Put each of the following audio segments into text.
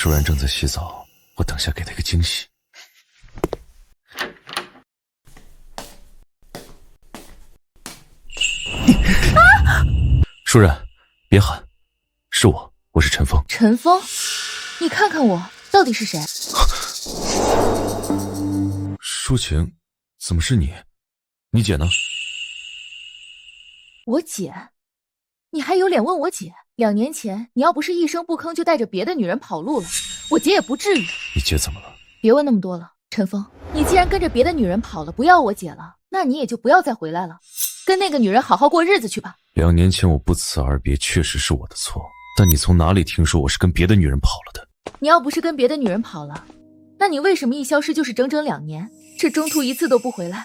舒然正在洗澡，我等下给他一个惊喜。舒然，别喊，是我是陈峰。陈峰，你看看我到底是谁？抒情，怎么是你？你姐呢？我姐？你还有脸问我姐？2年前你要不是一声不吭就带着别的女人跑路了，我姐也不至于。你姐怎么了？别问那么多了，陈峰，你既然跟着别的女人跑了，不要我姐了，那你也就不要再回来了，跟那个女人好好过日子去吧。2年前我不辞而别确实是我的错，但你从哪里听说我是跟别的女人跑了的？你要不是跟别的女人跑了，那你为什么一消失就是整整2年，这中途一次都不回来，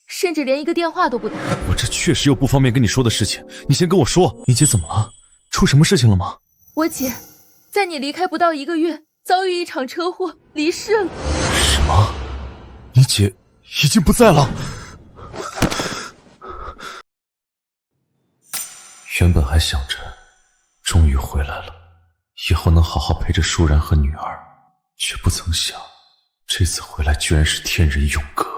甚至连一个电话都不打？我这确实有不方便跟你说的事情，你先跟我说，你姐怎么了？出什么事情了吗？我姐在你离开不到1个月，遭遇一场车祸离世了。什么？你姐已经不在了？原本还想着终于回来了，以后能好好陪着舒然和女儿，却不曾想这次回来居然是天人永隔。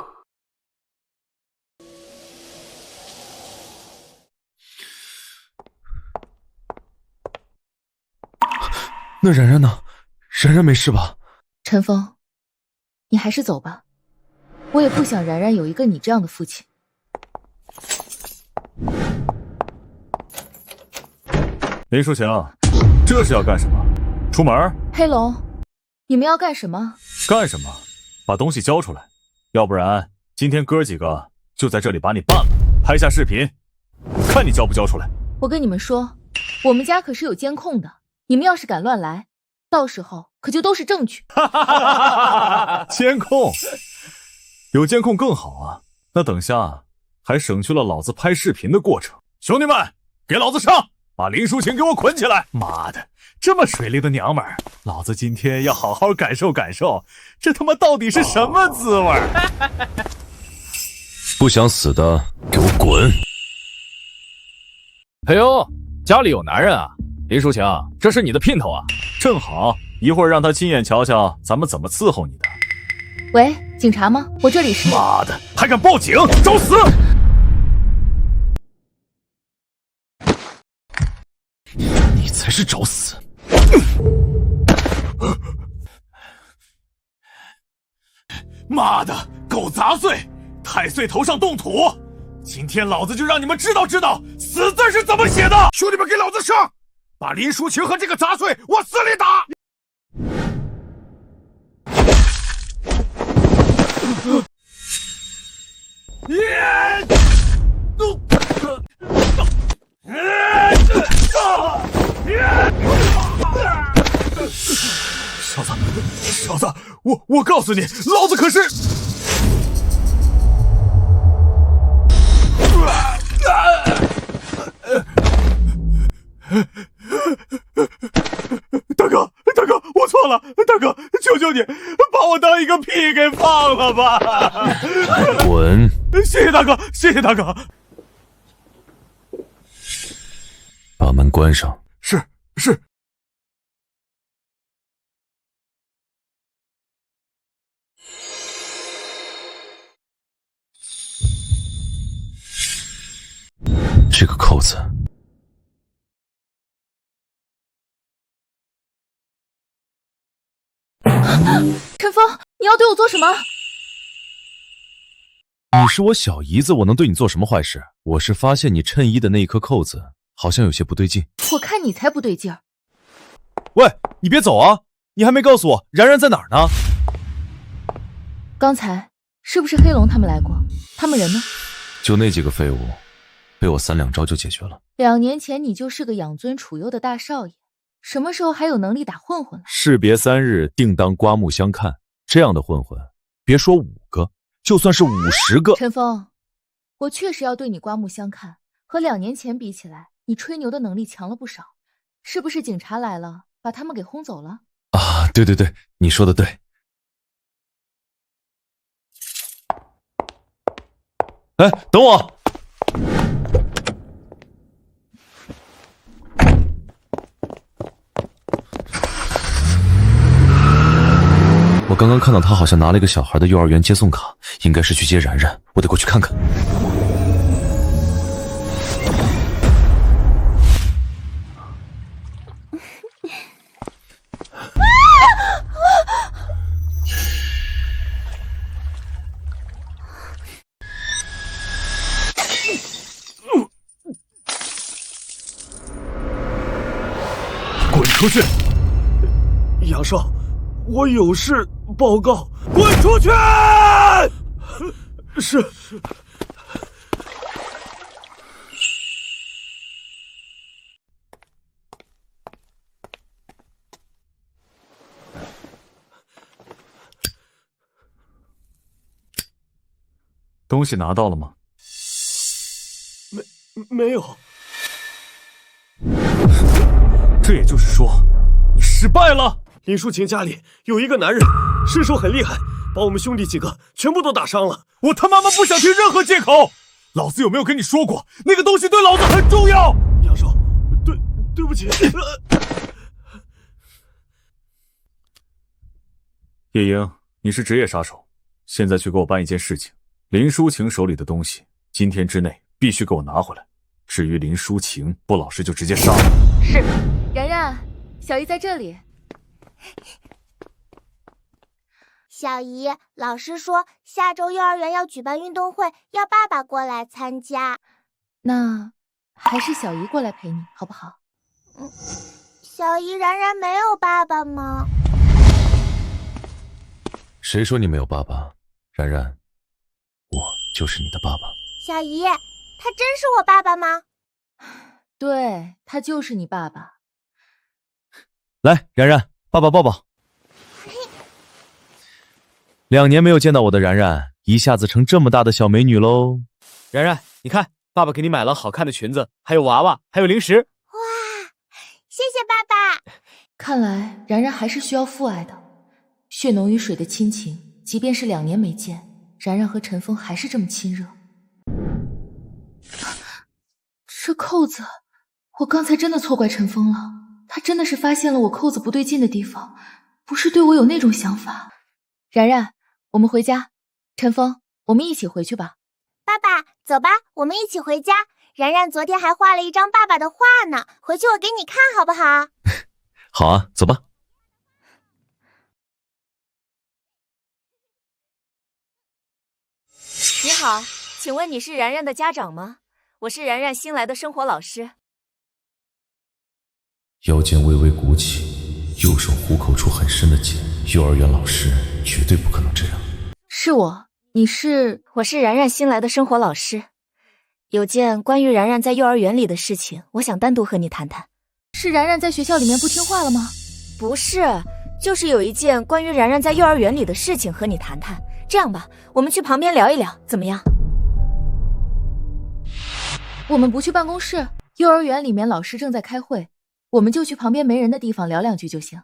那然然呢？然然没事吧？陈峰，你还是走吧，我也不想然然有一个你这样的父亲。林淑晴，这是要干什么？出门？黑龙，你们要干什么？干什么？把东西交出来，要不然今天哥几个就在这里把你办了，拍下视频，看你交不交出来。我跟你们说，我们家可是有监控的，你们要是敢乱来，到时候可就都是证据。监控？有监控更好啊，那等下还省去了老子拍视频的过程。兄弟们，给老子上！把林淑晴给我捆起来！妈的，这么水灵的娘们儿，老子今天要好好感受感受，这他妈到底是什么滋味？不想死的给我滚！哎呦，家里有男人啊！林淑晴，这是你的姘头啊！正好，一会儿让他亲眼瞧瞧咱们怎么伺候你的。喂，警察吗？我这里是……妈的，还敢报警，找死！你才是找死！妈的，狗杂碎，太岁头上动土！今天老子就让你们知道知道死字是怎么写的！兄弟们，给老子上！把林淑晴和这个杂碎往死里打！小子，我告诉你，老子可是……大哥，我错了，大哥，求求你，把我当一个屁给放了吧！滚！谢谢大哥，谢谢大哥。把门关上。是。这个扣子，陈峰，你要对我做什么？你是我小姨子，我能对你做什么坏事？我是发现你衬衣的那一颗扣子好像有些不对劲。我看你才不对劲儿。喂，你别走啊！你还没告诉我然然在哪儿呢？刚才是不是黑龙他们来过？他们人呢？就那几个废物，被我3两招就解决了。2年前你就是个养尊处优的大少爷，什么时候还有能力打混混了？士别3日，定当刮目相看。这样的混混，别说5个，就算是50个。陈峰，我确实要对你刮目相看。和2年前比起来，你吹牛的能力强了不少。是不是警察来了，把他们给轰走了？啊，对，你说的对。哎，等我！我刚刚看到他好像拿了一个小孩的幼儿园接送卡，应该是去接然然，我得过去看看。滚出去！杨少，我有事报告。滚出去！是。东西拿到了吗？没有。这也就是说，你失败了。林淑琴家里有一个男人，身手很厉害，把我们兄弟几个全部都打伤了。我他妈不想听任何借口！老子有没有跟你说过，那个东西对老子很重要？杨少，对不起。叶莹，你是职业杀手，现在去给我办一件事情。林淑晴手里的东西，今天之内必须给我拿回来。至于林淑晴不老实，就直接杀了。是。然然，小姨在这里。小姨，老师说下周幼儿园要举办运动会，要爸爸过来参加。那还是小姨过来陪你，好不好？小姨，然然没有爸爸吗？谁说你没有爸爸？然然，我就是你的爸爸。小姨，他真是我爸爸吗？对，他就是你爸爸。来，然然，爸爸抱抱。2年没有见到我的然然，一下子成这么大的小美女喽。然然，你看，爸爸给你买了好看的裙子，还有娃娃，还有零食。哇，谢谢爸爸。看来然然还是需要父爱的，血浓于水的亲情，即便是2年没见，然然和陈峰还是这么亲热。这扣子，我刚才真的错怪陈峰了，他真的是发现了我扣子不对劲的地方，不是对我有那种想法。然然，我们回家。陈峰，我们一起回去吧。爸爸，走吧，我们一起回家。然然昨天还画了一张爸爸的画呢，回去我给你看好不好？好啊，走吧。你好，请问你是然然的家长吗？我是然然新来的生活老师。腰间微微鼓起，右手虎口处很深的茧。幼儿园老师绝对不可能这样。是我，你是？我是然然新来的生活老师，有件关于然然在幼儿园里的事情，我想单独和你谈谈。是然然在学校里面不听话了吗？不是，就是有一件关于然然在幼儿园里的事情和你谈谈。这样吧，我们去旁边聊一聊，怎么样？我们不去办公室，幼儿园里面老师正在开会，我们就去旁边没人的地方聊2句就行。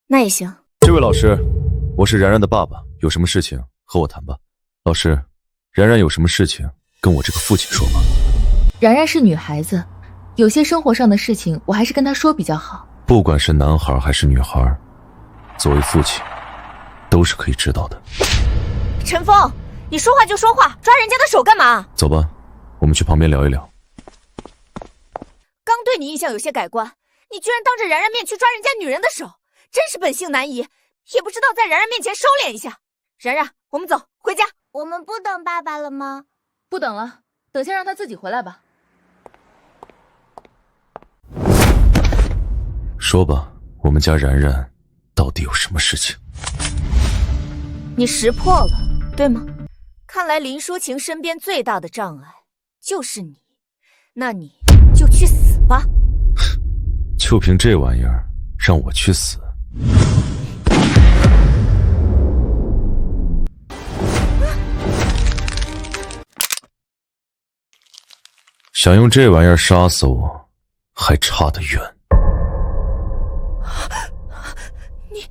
那也行。这位老师，我是然然的爸爸，有什么事情和我谈吧。老师，然然有什么事情跟我这个父亲说吧。然然是女孩子，有些生活上的事情我还是跟她说比较好。不管是男孩还是女孩，作为父亲都是可以知道的。陈峰，你说话就说话，抓人家的手干嘛？走吧，我们去旁边聊一聊。刚对你印象有些改观，你居然当着然然面去抓人家女人的手，真是本性难移，也不知道在然然面前收敛一下。然然，我们走，回家。我们不等爸爸了吗？不等了，等下让他自己回来吧。说吧，我们家然然到底有什么事情？你识破了，对吗？看来林淑晴身边最大的障碍就是你，那你就去死吧。就凭这玩意儿让我去死？想用这玩意儿杀死我，还差得远。你，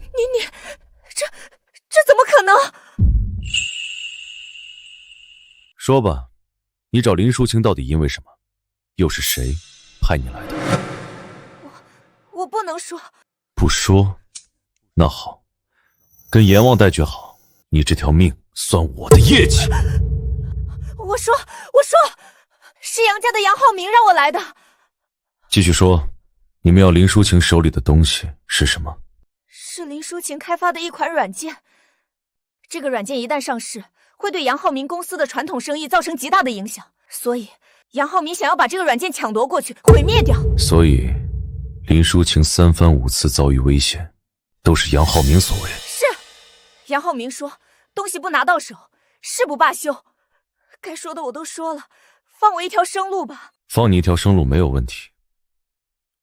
这怎么可能？说吧，你找林淑晴到底因为什么？又是谁派你来的？我不能说。不说？那好，跟阎王戴决好，你这条命算我的业绩。我说，是杨家的杨浩明让我来的。继续说，你们要林淑琴手里的东西是什么？是林淑琴开发的一款软件。这个软件一旦上市，会对杨浩明公司的传统生意造成极大的影响，所以杨浩明想要把这个软件抢夺过去，毁灭掉。所以，林淑琴3番5次遭遇危险，都是杨浩明所为。是，杨浩明说，东西不拿到手，誓不罢休。该说的我都说了，放我一条生路吧。放你一条生路没有问题。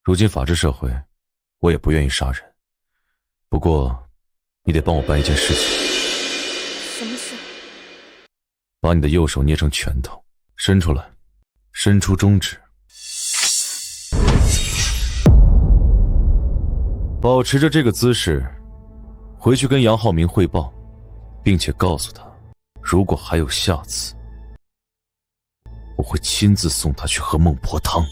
如今法治社会，我也不愿意杀人。不过，你得帮我办一件事情。什么事？把你的右手捏成拳头，伸出来，伸出中指，保持着这个姿势，回去跟杨浩明汇报，并且告诉他，如果还有下次，我会亲自送他去喝孟婆汤。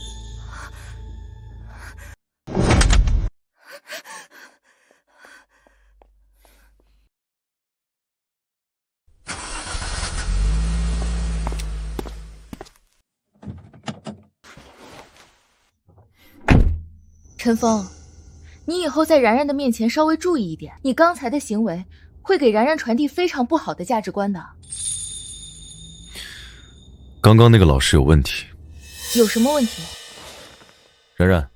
陈峰，你以后在然然的面前稍微注意一点，你刚才的行为会给然然传递非常不好的价值观的。刚刚那个老师有问题。有什么问题？然然，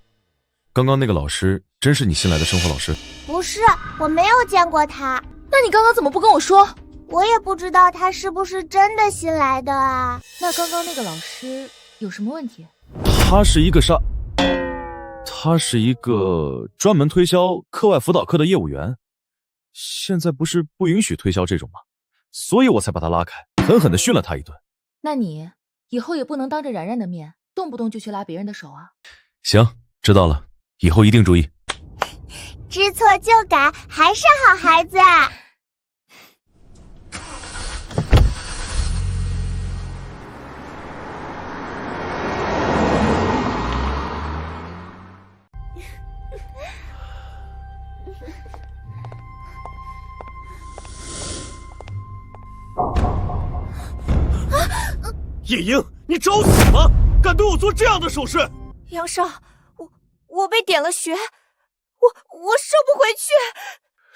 刚刚那个老师真是你新来的生活老师？不是，我没有见过他。那你刚刚怎么不跟我说？我也不知道他是不是真的新来的啊。那刚刚那个老师有什么问题？他是一个专门推销课外辅导课的业务员，现在不是不允许推销这种吗？所以我才把他拉开，狠狠地训了他一顿。那你以后也不能当着然然的面，动不动就去拉别人的手啊。行，知道了，以后一定注意。知错就改，还是好孩子啊。夜莺，你找死吗？敢对我做这样的手势？杨少，我被点了穴，我收不回去。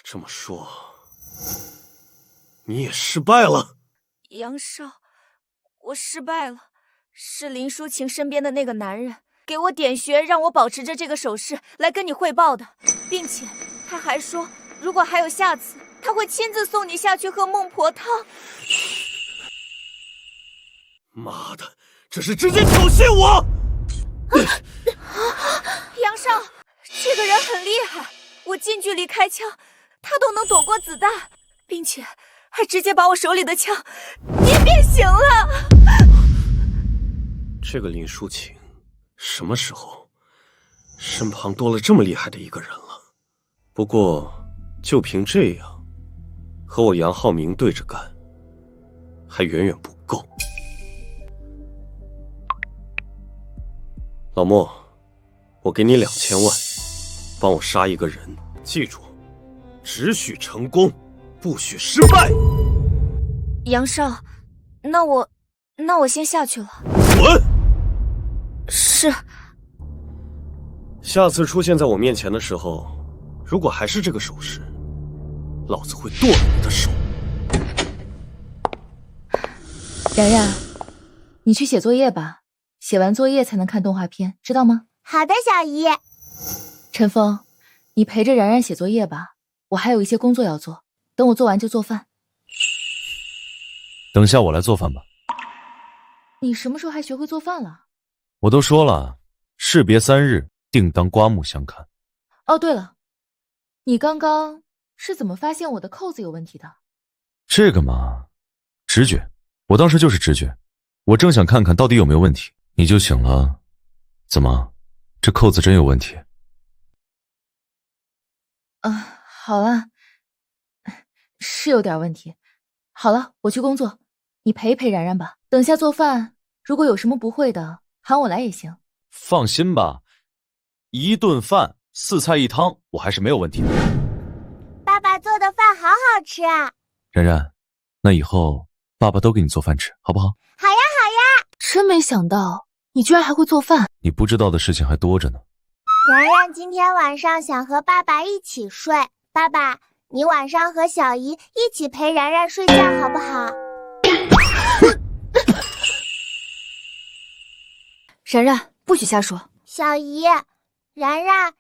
这么说，你也失败了？杨少，我失败了。是林淑琴身边的那个男人给我点穴，让我保持着这个手势来跟你汇报的，并且他还说，如果还有下次，他会亲自送你下去喝孟婆汤。妈的，这是直接挑衅我！杨少，这个人很厉害，我近距离开枪，他都能躲过子弹，并且还直接把我手里的枪捏变形了。这个林淑琴，什么时候身旁多了这么厉害的一个人了？不过，就凭这样，和我杨浩明对着干，还远远不够。老莫，我给你2000万，帮我杀一个人，记住，只许成功，不许失败。杨少，那我先下去了。滚！是。下次出现在我面前的时候，如果还是这个手势，老子会剁了你的手。然然，你去写作业吧。写完作业才能看动画片，知道吗？好的，小姨。陈峰，你陪着然然写作业吧，我还有一些工作要做，等我做完就做饭。等下我来做饭吧。你什么时候还学会做饭了？我都说了，士别3日，定当刮目相看。哦，对了，你刚刚是怎么发现我的扣子有问题的？这个嘛，直觉，我当时就是直觉，我正想看看到底有没有问题。你就醒了，怎么，这扣子真有问题？好了，是有点问题。好了，我去工作，你陪一陪然然吧。等下做饭，如果有什么不会的，喊我来也行。放心吧，一顿饭4菜1汤，我还是没有问题的。爸爸做的饭好好吃啊！然然，那以后爸爸都给你做饭吃，好不好？好呀，好呀！真没想到你居然还会做饭。你不知道的事情还多着呢。然然今天晚上想和爸爸一起睡，爸爸，你晚上和小姨一起陪然然睡觉好不好？然然，不许瞎说。小姨，然然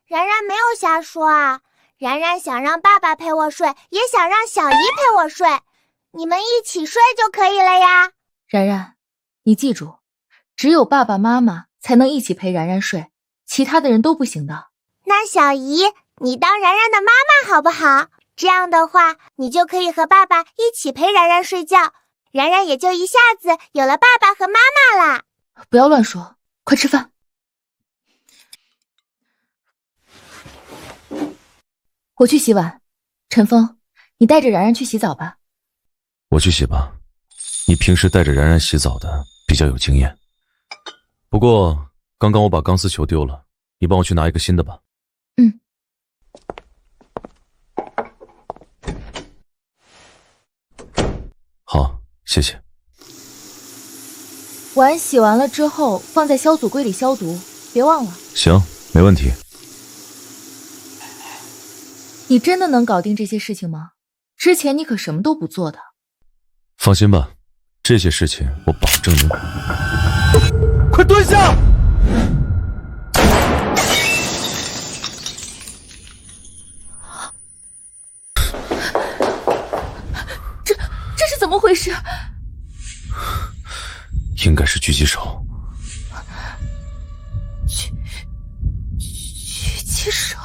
没有瞎说啊，然然想让爸爸陪我睡，也想让小姨陪我睡，你们一起睡就可以了呀。然然，你记住，只有爸爸妈妈才能一起陪然然睡，其他的人都不行的。那小姨，你当然然的妈妈好不好？这样的话，你就可以和爸爸一起陪然然睡觉，然然也就一下子有了爸爸和妈妈啦。不要乱说，快吃饭。我去洗碗，陈峰，你带着然然去洗澡吧。我去洗吧，你平时带着然然洗澡的比较有经验。不过刚刚我把钢丝球丢了，你帮我去拿一个新的吧。嗯。好，谢谢。碗洗完了之后放在消毒柜里消毒，别忘了。行，没问题。你真的能搞定这些事情吗？之前你可什么都不做的。放心吧，这些事情我保证能。快蹲下！这是怎么回事？应该是狙击手。狙击手？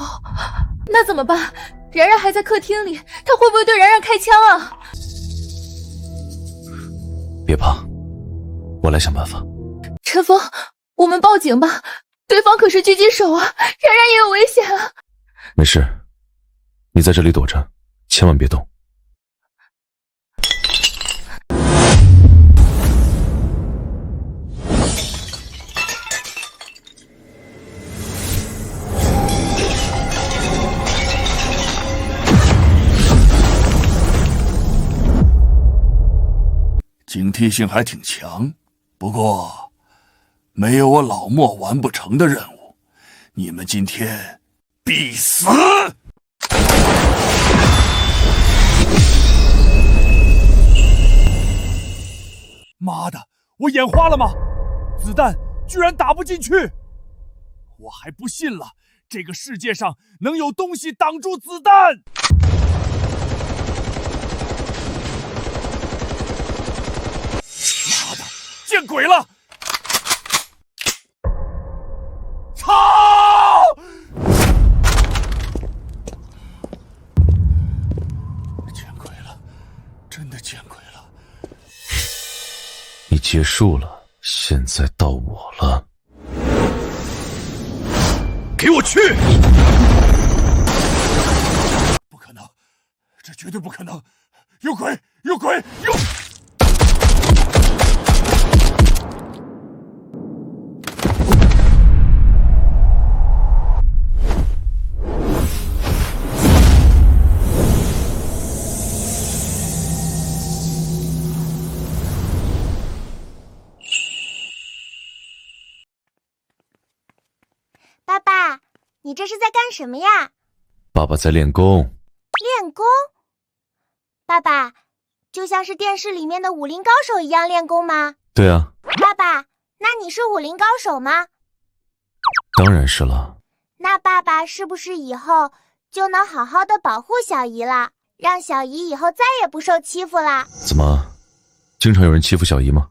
那怎么办？然然还在客厅里，他会不会对然然开枪啊？别怕，我来想办法。陈峰，我们报警吧，对方可是狙击手啊，然然也有危险啊。没事，你在这里躲着，千万别动。警惕性还挺强，不过没有我老莫完不成的任务，你们今天必死！妈的，我眼花了吗？子弹居然打不进去！我还不信了，这个世界上能有东西挡住子弹！妈的，见鬼了！操！见鬼了，真的见鬼了！你结束了，现在到我了。给我去！不可能，这绝对不可能！有鬼！有鬼！有！爸爸，你这是在干什么呀？爸爸在练功。练功？爸爸，就像是电视里面的武林高手一样练功吗？对啊，爸爸，那你是武林高手吗？当然是了。那爸爸是不是以后就能好好的保护小姨了，让小姨以后再也不受欺负了？怎么，经常有人欺负小姨吗？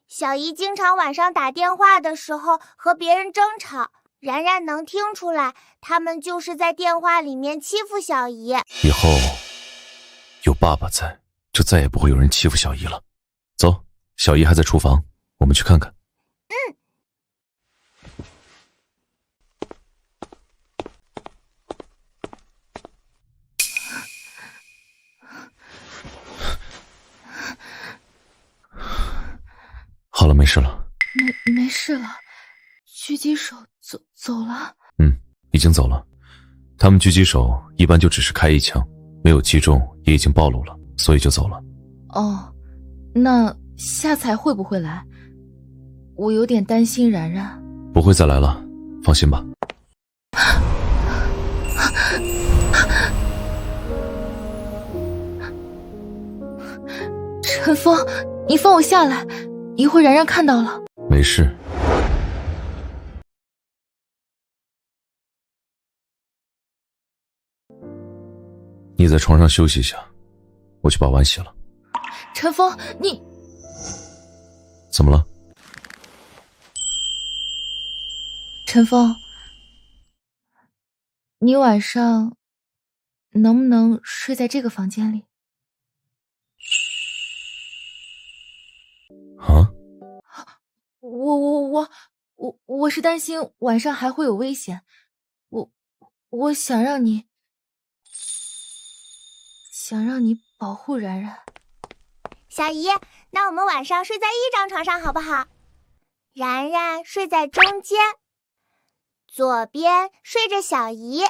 小姨经常晚上打电话的时候和别人争吵，然然能听出来，他们就是在电话里面欺负小姨。以后有爸爸在，就再也不会有人欺负小姨了。走，小姨还在厨房，我们去看看。好了，没事了。没事了，狙击手走了。已经走了。他们狙击手一般就只是开一枪，没有击中，也已经暴露了，所以就走了。哦，那下次还会不会来？我有点担心然然。不会再来了，放心吧。陈峰，你放我下来，一会然然看到了。没事。你在床上休息一下，我去把碗洗了。陈峰，你怎么了？陈峰，你晚上能不能睡在这个房间里？啊？我是担心晚上还会有危险，我想让你保护然然。小姨，那我们晚上睡在一张床上好不好？然然睡在中间，左边睡着小姨，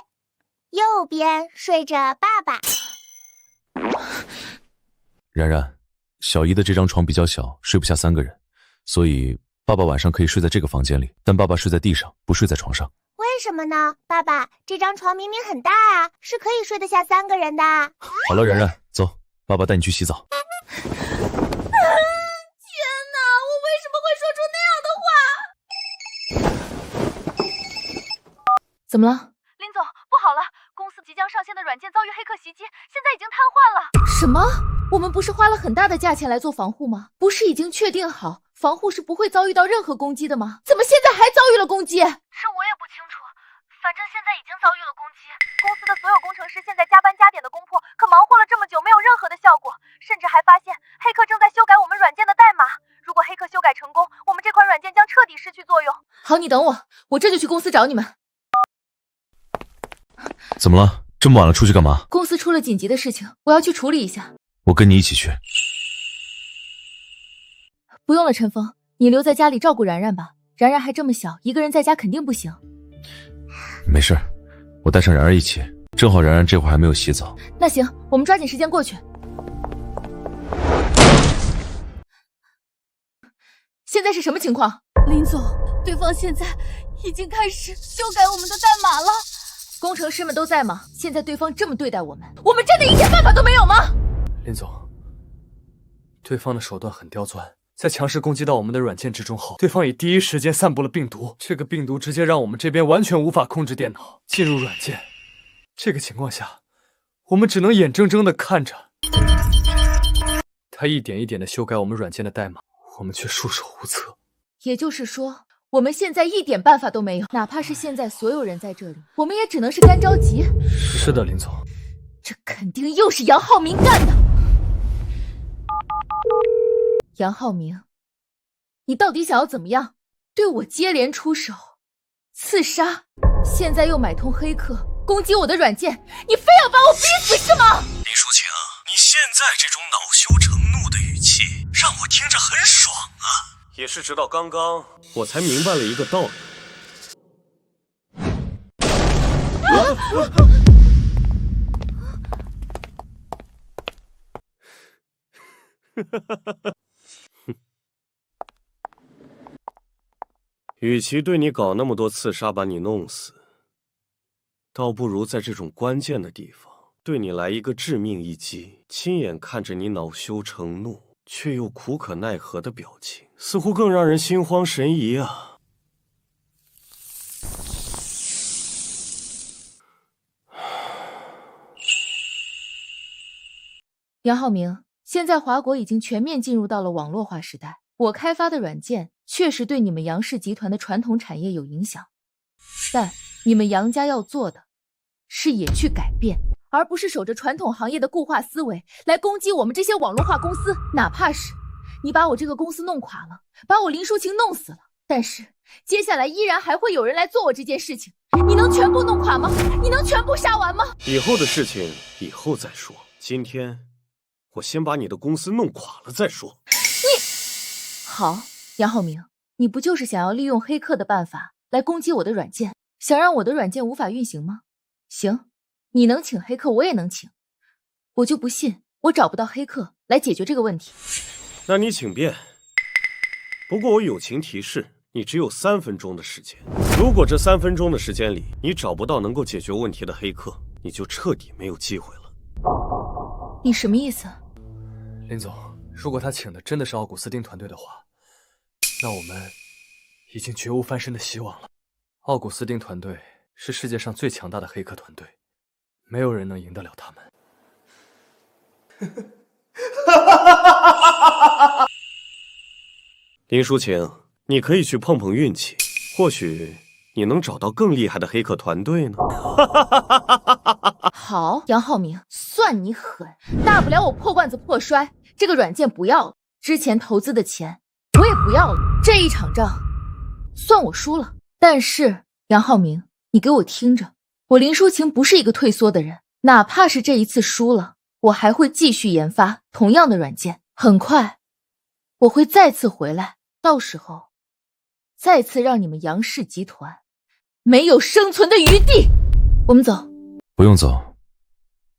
右边睡着爸爸。然然，小姨的这张床比较小，睡不下3个人，所以爸爸晚上可以睡在这个房间里，但爸爸睡在地上，不睡在床上。为什么呢？爸爸，这张床明明很大啊，是可以睡得下3个人的。好了，然然，走，爸爸带你去洗澡。天哪，我为什么会说出那样的话？怎么了？林总，不好了，公司即将上线的软件遭遇黑客袭击，现在已经瘫痪了。什么？我们不是花了很大的价钱来做防护吗？不是已经确定好防护是不会遭遇到任何攻击的吗？怎么现在还遭遇了攻击？是我也不清楚，反正现在已经遭遇了攻击。公司的所有工程师现在加班加点的攻破，可忙活了这么久没有任何的效果，甚至还发现黑客正在修改我们软件的代码。如果黑客修改成功，我们这款软件将彻底失去作用。好，你等我，我这就去公司找你们。怎么了？这么晚了出去干嘛？公司出了紧急的事情，我要去处理一下。我跟你一起去。不用了，陈峰，你留在家里照顾然然吧。然然还这么小，一个人在家肯定不行。没事，我带上然然一起，正好然然这会儿还没有洗澡。那行，我们抓紧时间过去。现在是什么情况？林总，对方现在已经开始修改我们的代码了。工程师们都在吗？现在对方这么对待我们，我们真的一点办法都没有吗？林总，对方的手段很刁钻，在强势攻击到我们的软件之中后，对方以第一时间散布了病毒，这个病毒直接让我们这边完全无法控制电脑进入软件。这个情况下，我们只能眼睁睁地看着他一点一点地修改我们软件的代码，我们却束手无策。也就是说，我们现在一点办法都没有，哪怕是现在所有人在这里，我们也只能是干着急。是的，林总，这肯定又是杨浩明干的。杨浩明，你到底想要怎么样？对我接连出手，刺杀，现在又买通黑客攻击我的软件，你非要把我逼死是吗？林淑晴，你现在这种恼羞成怒的语气，让我听着很爽啊！也是直到刚刚，我才明白了一个道理。与其对你搞那么多刺杀把你弄死，倒不如在这种关键的地方对你来一个致命一击，亲眼看着你恼羞成怒却又苦可奈何的表情，似乎更让人心慌神怡啊。杨浩明，现在华国已经全面进入到了网络化时代，我开发的软件确实对你们杨氏集团的传统产业有影响，但你们杨家要做的是也去改变，而不是守着传统行业的固化思维来攻击我们这些网络化公司。哪怕是你把我这个公司弄垮了，把我林淑晴弄死了，但是接下来依然还会有人来做我这件事情，你能全部弄垮吗？你能全部杀完吗？以后的事情以后再说，今天我先把你的公司弄垮了再说。好，杨浩明，你不就是想要利用黑客的办法来攻击我的软件，想让我的软件无法运行吗？行，你能请黑客，我也能请。我就不信我找不到黑客来解决这个问题。那你请便。不过我友情提示，你只有3分钟的时间。如果这3分钟的时间里你找不到能够解决问题的黑客，你就彻底没有机会了。你什么意思？林总，如果他请的真的是奥古斯丁团队的话，那我们已经绝无翻身的希望了。奥古斯丁团队是世界上最强大的黑客团队，没有人能赢得了他们。林淑晴，你可以去碰碰运气，或许你能找到更厉害的黑客团队呢。好，杨浩明，算你狠，大不了我破罐子破摔，这个软件不要了，之前投资的钱我也不要了，这一场仗算我输了。但是杨浩明，你给我听着，我林淑晴不是一个退缩的人，哪怕是这一次输了，我还会继续研发同样的软件，很快我会再次回来，到时候再次让你们杨氏集团没有生存的余地。我们走。不用走，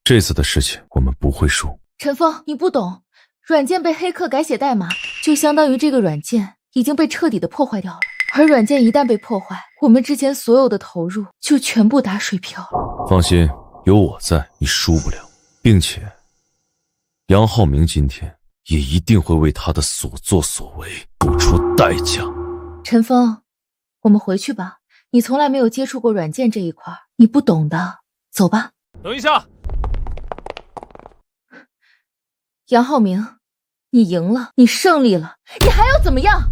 这次的事情我们不会输。陈峰，你不懂，软件被黑客改写代码，就相当于这个软件已经被彻底的破坏掉了。而软件一旦被破坏，我们之前所有的投入就全部打水漂了。放心，有我在，你输不了，并且杨浩明今天也一定会为他的所作所为付出代价。陈峰，我们回去吧，你从来没有接触过软件这一块，你不懂的，走吧。等一下，杨浩明，你赢了，你胜利了，你还要怎么样？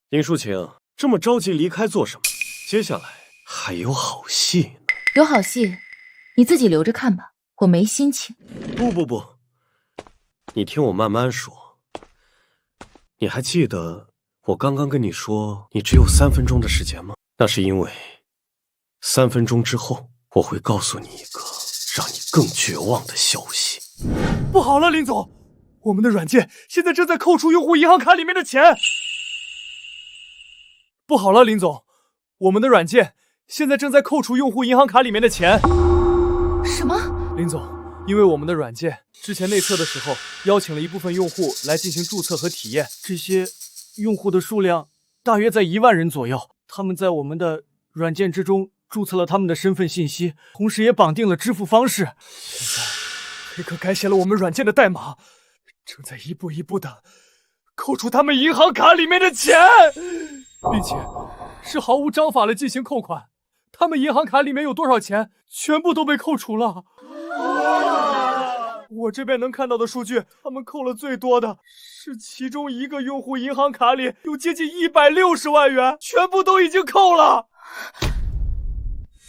林淑晴，这么着急离开做什么？接下来还有好戏呢。有好戏，你自己留着看吧，我没心情。不，你听我慢慢说。你还记得我刚刚跟你说你只有3分钟的时间吗？那是因为3分钟之后我会告诉你一个让你更绝望的消息。不好了，林总，我们的软件现在正在扣除用户银行卡里面的钱。不好了，林总，我们的软件现在正在扣除用户银行卡里面的钱。什么？林总，因为我们的软件之前内测的时候邀请了一部分用户来进行注册和体验，这些用户的数量大约在1万人左右，他们在我们的软件之中注册了他们的身份信息，同时也绑定了支付方式。现在黑客改写了我们软件的代码，正在一步一步的扣除他们银行卡里面的钱，并且是毫无章法的进行扣款，他们银行卡里面有多少钱全部都被扣除了。我这边能看到的数据，他们扣了最多的是其中一个用户银行卡里有接近160万元，全部都已经扣了。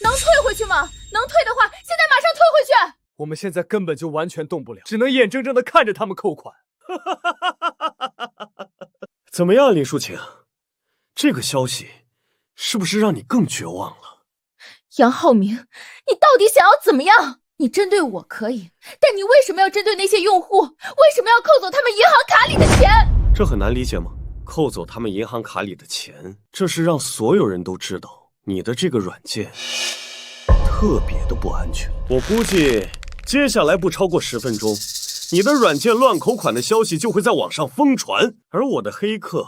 能退回去吗？能退的话，现在马上退回去。我们现在根本就完全动不了，只能眼睁睁的看着他们扣款。怎么样，林淑晴？这个消息是不是让你更绝望了？杨浩明，你到底想要怎么样？你针对我可以，但你为什么要针对那些用户？为什么要扣走他们银行卡里的钱？这很难理解吗？扣走他们银行卡里的钱，这是让所有人都知道你的这个软件特别的不安全。我估计接下来不超过10分钟，你的软件乱扣款的消息就会在网上疯传，而我的黑客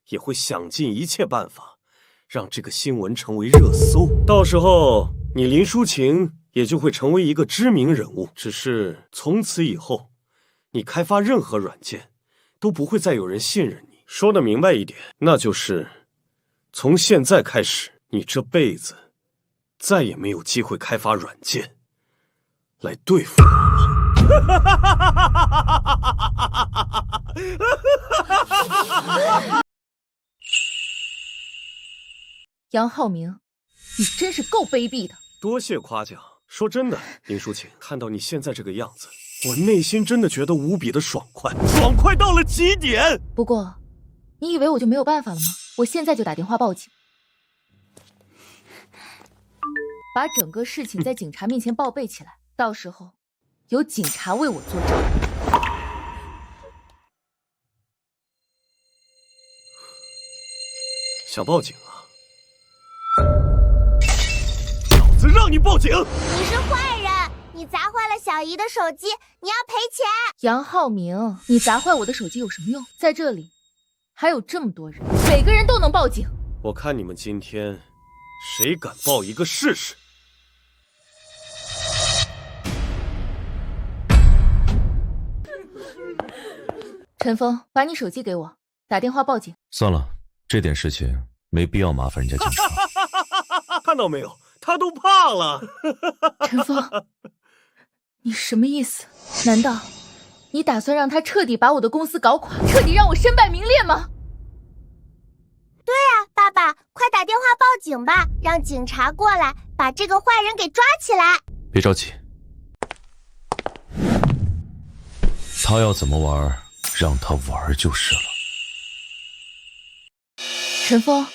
也会想尽一切办法让这个新闻成为热搜。到时候你林淑晴也就会成为一个知名人物，只是从此以后你开发任何软件都不会再有人信任你。说得明白一点，那就是从现在开始，你这辈子再也没有机会开发软件来对付我了。杨浩明，你真是够卑鄙的。多谢夸奖。说真的，林淑晴，看到你现在这个样子，我内心真的觉得无比的爽快，爽快到了极点。不过，你以为我就没有办法了吗？我现在就打电话报警，把整个事情在警察面前报备起来，到时候由警察为我作证。想报警啊？老子让你报警！你是坏人，你砸坏了小姨的手机，你要赔钱。杨浩明，你砸坏我的手机有什么用？在这里还有这么多人，每个人都能报警。我看你们今天谁敢报一个试试？陈峰，把你手机给我，打电话报警。算了，这点事情没必要麻烦人家警察。看到没有，他都怕了。陈峰，你什么意思？难道你打算让他彻底把我的公司搞垮，彻底让我身败名裂吗？对啊，爸爸，快打电话报警吧，让警察过来把这个坏人给抓起来。别着急，他要怎么玩，让他玩就是了。陈峰，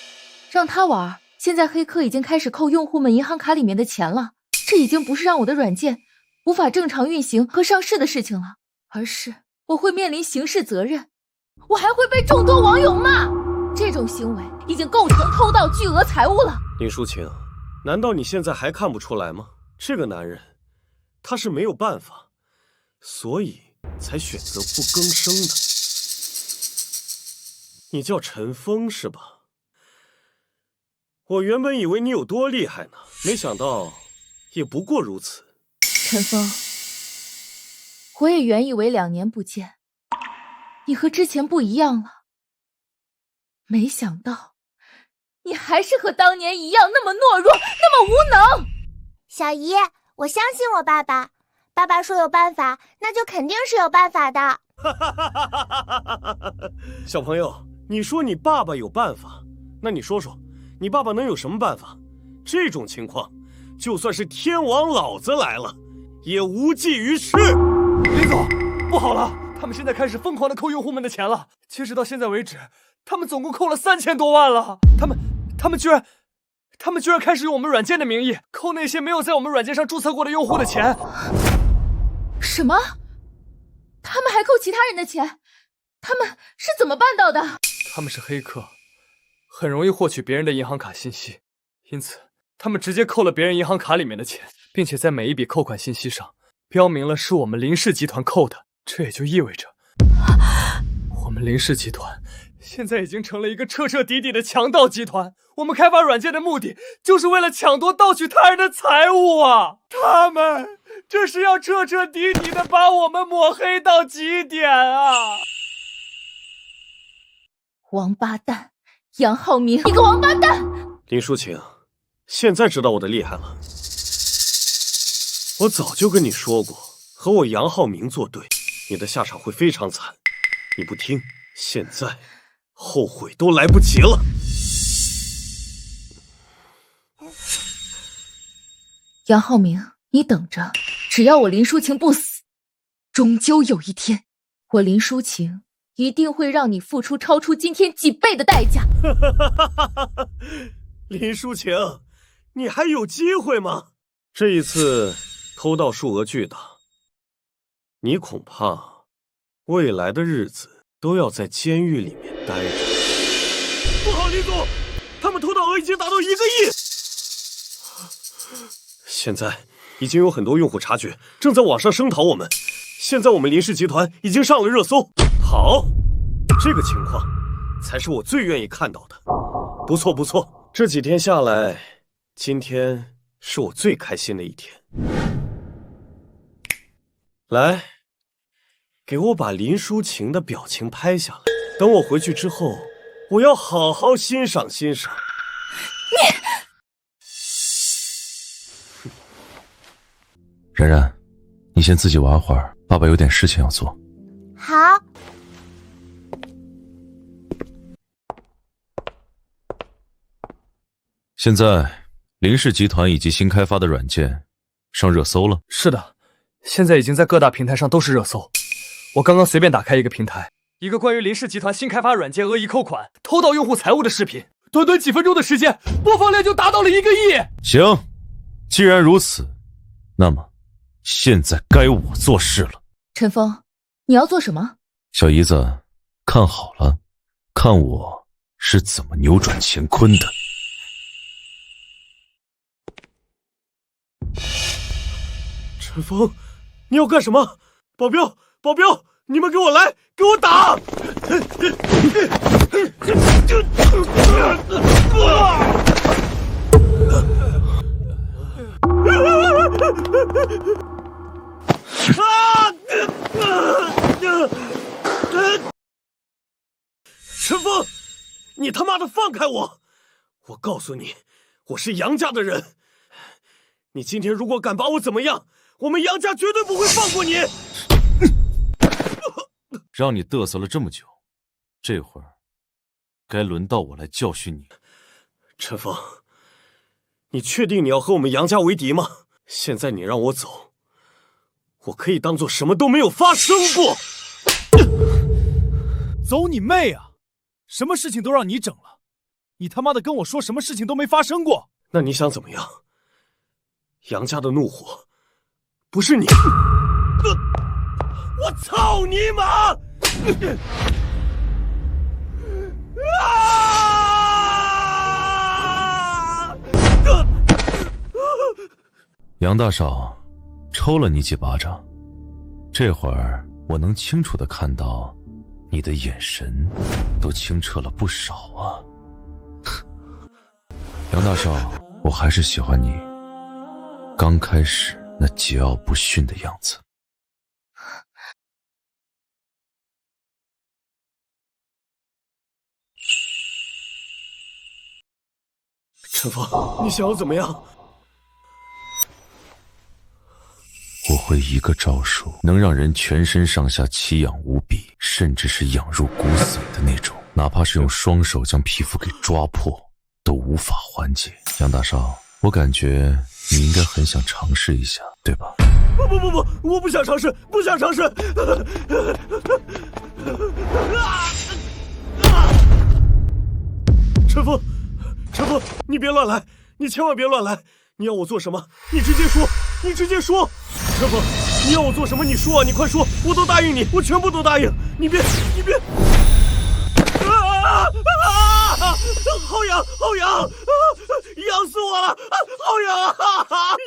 让他玩。现在黑客已经开始扣用户们银行卡里面的钱了，这已经不是让我的软件无法正常运行和上市的事情了，而是我会面临刑事责任，我还会被众多网友骂。这种行为已经构成偷盗巨额财物了。林淑晴，难道你现在还看不出来吗？这个男人，他是没有办法，所以才选择不更生的。你叫陈峰是吧？我原本以为你有多厉害呢，没想到也不过如此。陈峰，我也原以为2年不见，你和之前不一样了，没想到你还是和当年一样那么懦弱，那么无能。小姨，我相信我爸爸，爸爸说有办法，那就肯定是有办法的。小朋友，你说你爸爸有办法，那你说说你爸爸能有什么办法？这种情况，就算是天王老子来了，也无济于事。林总，不好了，他们现在开始疯狂的扣用户们的钱了。截止到现在为止，他们总共扣了3000多万了。他们居然开始用我们软件的名义扣那些没有在我们软件上注册过的用户的钱。什么？他们还扣其他人的钱？他们是怎么办到的？他们是黑客，很容易获取别人的银行卡信息，因此他们直接扣了别人银行卡里面的钱，并且在每一笔扣款信息上标明了是我们林氏集团扣的。这也就意味着我们林氏集团现在已经成了一个彻彻底底的强盗集团。我们开发软件的目的就是为了抢夺盗取他人的财物啊！他们这是要彻彻底底的把我们抹黑到极点啊！王八蛋，杨浩明，你个王八蛋！林淑晴，现在知道我的厉害了。我早就跟你说过，和我杨浩明作对，你的下场会非常惨。你不听，现在后悔都来不及了。杨浩明，你等着，只要我林淑晴不死，终究有一天，我林淑晴一定会让你付出超出今天几倍的代价。林淑晴，你还有机会吗？这一次偷盗数额巨大，你恐怕未来的日子都要在监狱里面待着。不好，林总，他们偷盗额已经达到1个亿。现在已经有很多用户察觉，正在网上声讨我们。现在我们林氏集团已经上了热搜。好，这个情况才是我最愿意看到的。不错不错，这几天下来，今天是我最开心的一天。来，给我把林淑晴的表情拍下来，等我回去之后，我要好好欣赏欣赏。然然，你先自己玩会儿，爸爸有点事情要做。好。现在林氏集团以及新开发的软件上热搜了。是的，现在已经在各大平台上都是热搜。我刚刚随便打开一个平台，一个关于林氏集团新开发软件恶意扣款、偷盗用户财物的视频，短短几分钟的时间，播放量就达到了1个亿。行，既然如此，那么现在该我做事了。陈峰，你要做什么？小姨子，看好了，看我是怎么扭转乾坤的。陈峰，你要干什么？保镖，保镖，你们给我来，给我打！陈峰，你他妈的放开我！我告诉你，我是杨家的人。你今天如果敢把我怎么样，我们杨家绝对不会放过你。让你嘚瑟了这么久，这会儿该轮到我来教训你。陈峰，你确定你要和我们杨家为敌吗？现在你让我走，我可以当做什么都没有发生过。走你妹啊！什么事情都让你整了，你他妈的跟我说什么事情都没发生过？那你想怎么样？杨家的怒火不是你，我操你妈！杨大少抽了你几巴掌，这会儿我能清楚地看到你的眼神都清澈了不少啊。杨大少，我还是喜欢你刚开始那桀骜不驯的样子。陈峰，你想要怎么样？我会一个招数能让人全身上下奇痒无比，甚至是痒入骨髓的那种，哪怕是用双手将皮肤给抓破都无法缓解。杨大少，我感觉你应该很想尝试一下，对吧？不，我不想尝试，不想尝试。陈峰，你别乱来，你千万别乱来！你要我做什么？你直接说，你直接说！陈峰，你要我做什么？你说啊，你快说，我都答应你，我全部都答应。你别！好痒，痒死我了！好痒，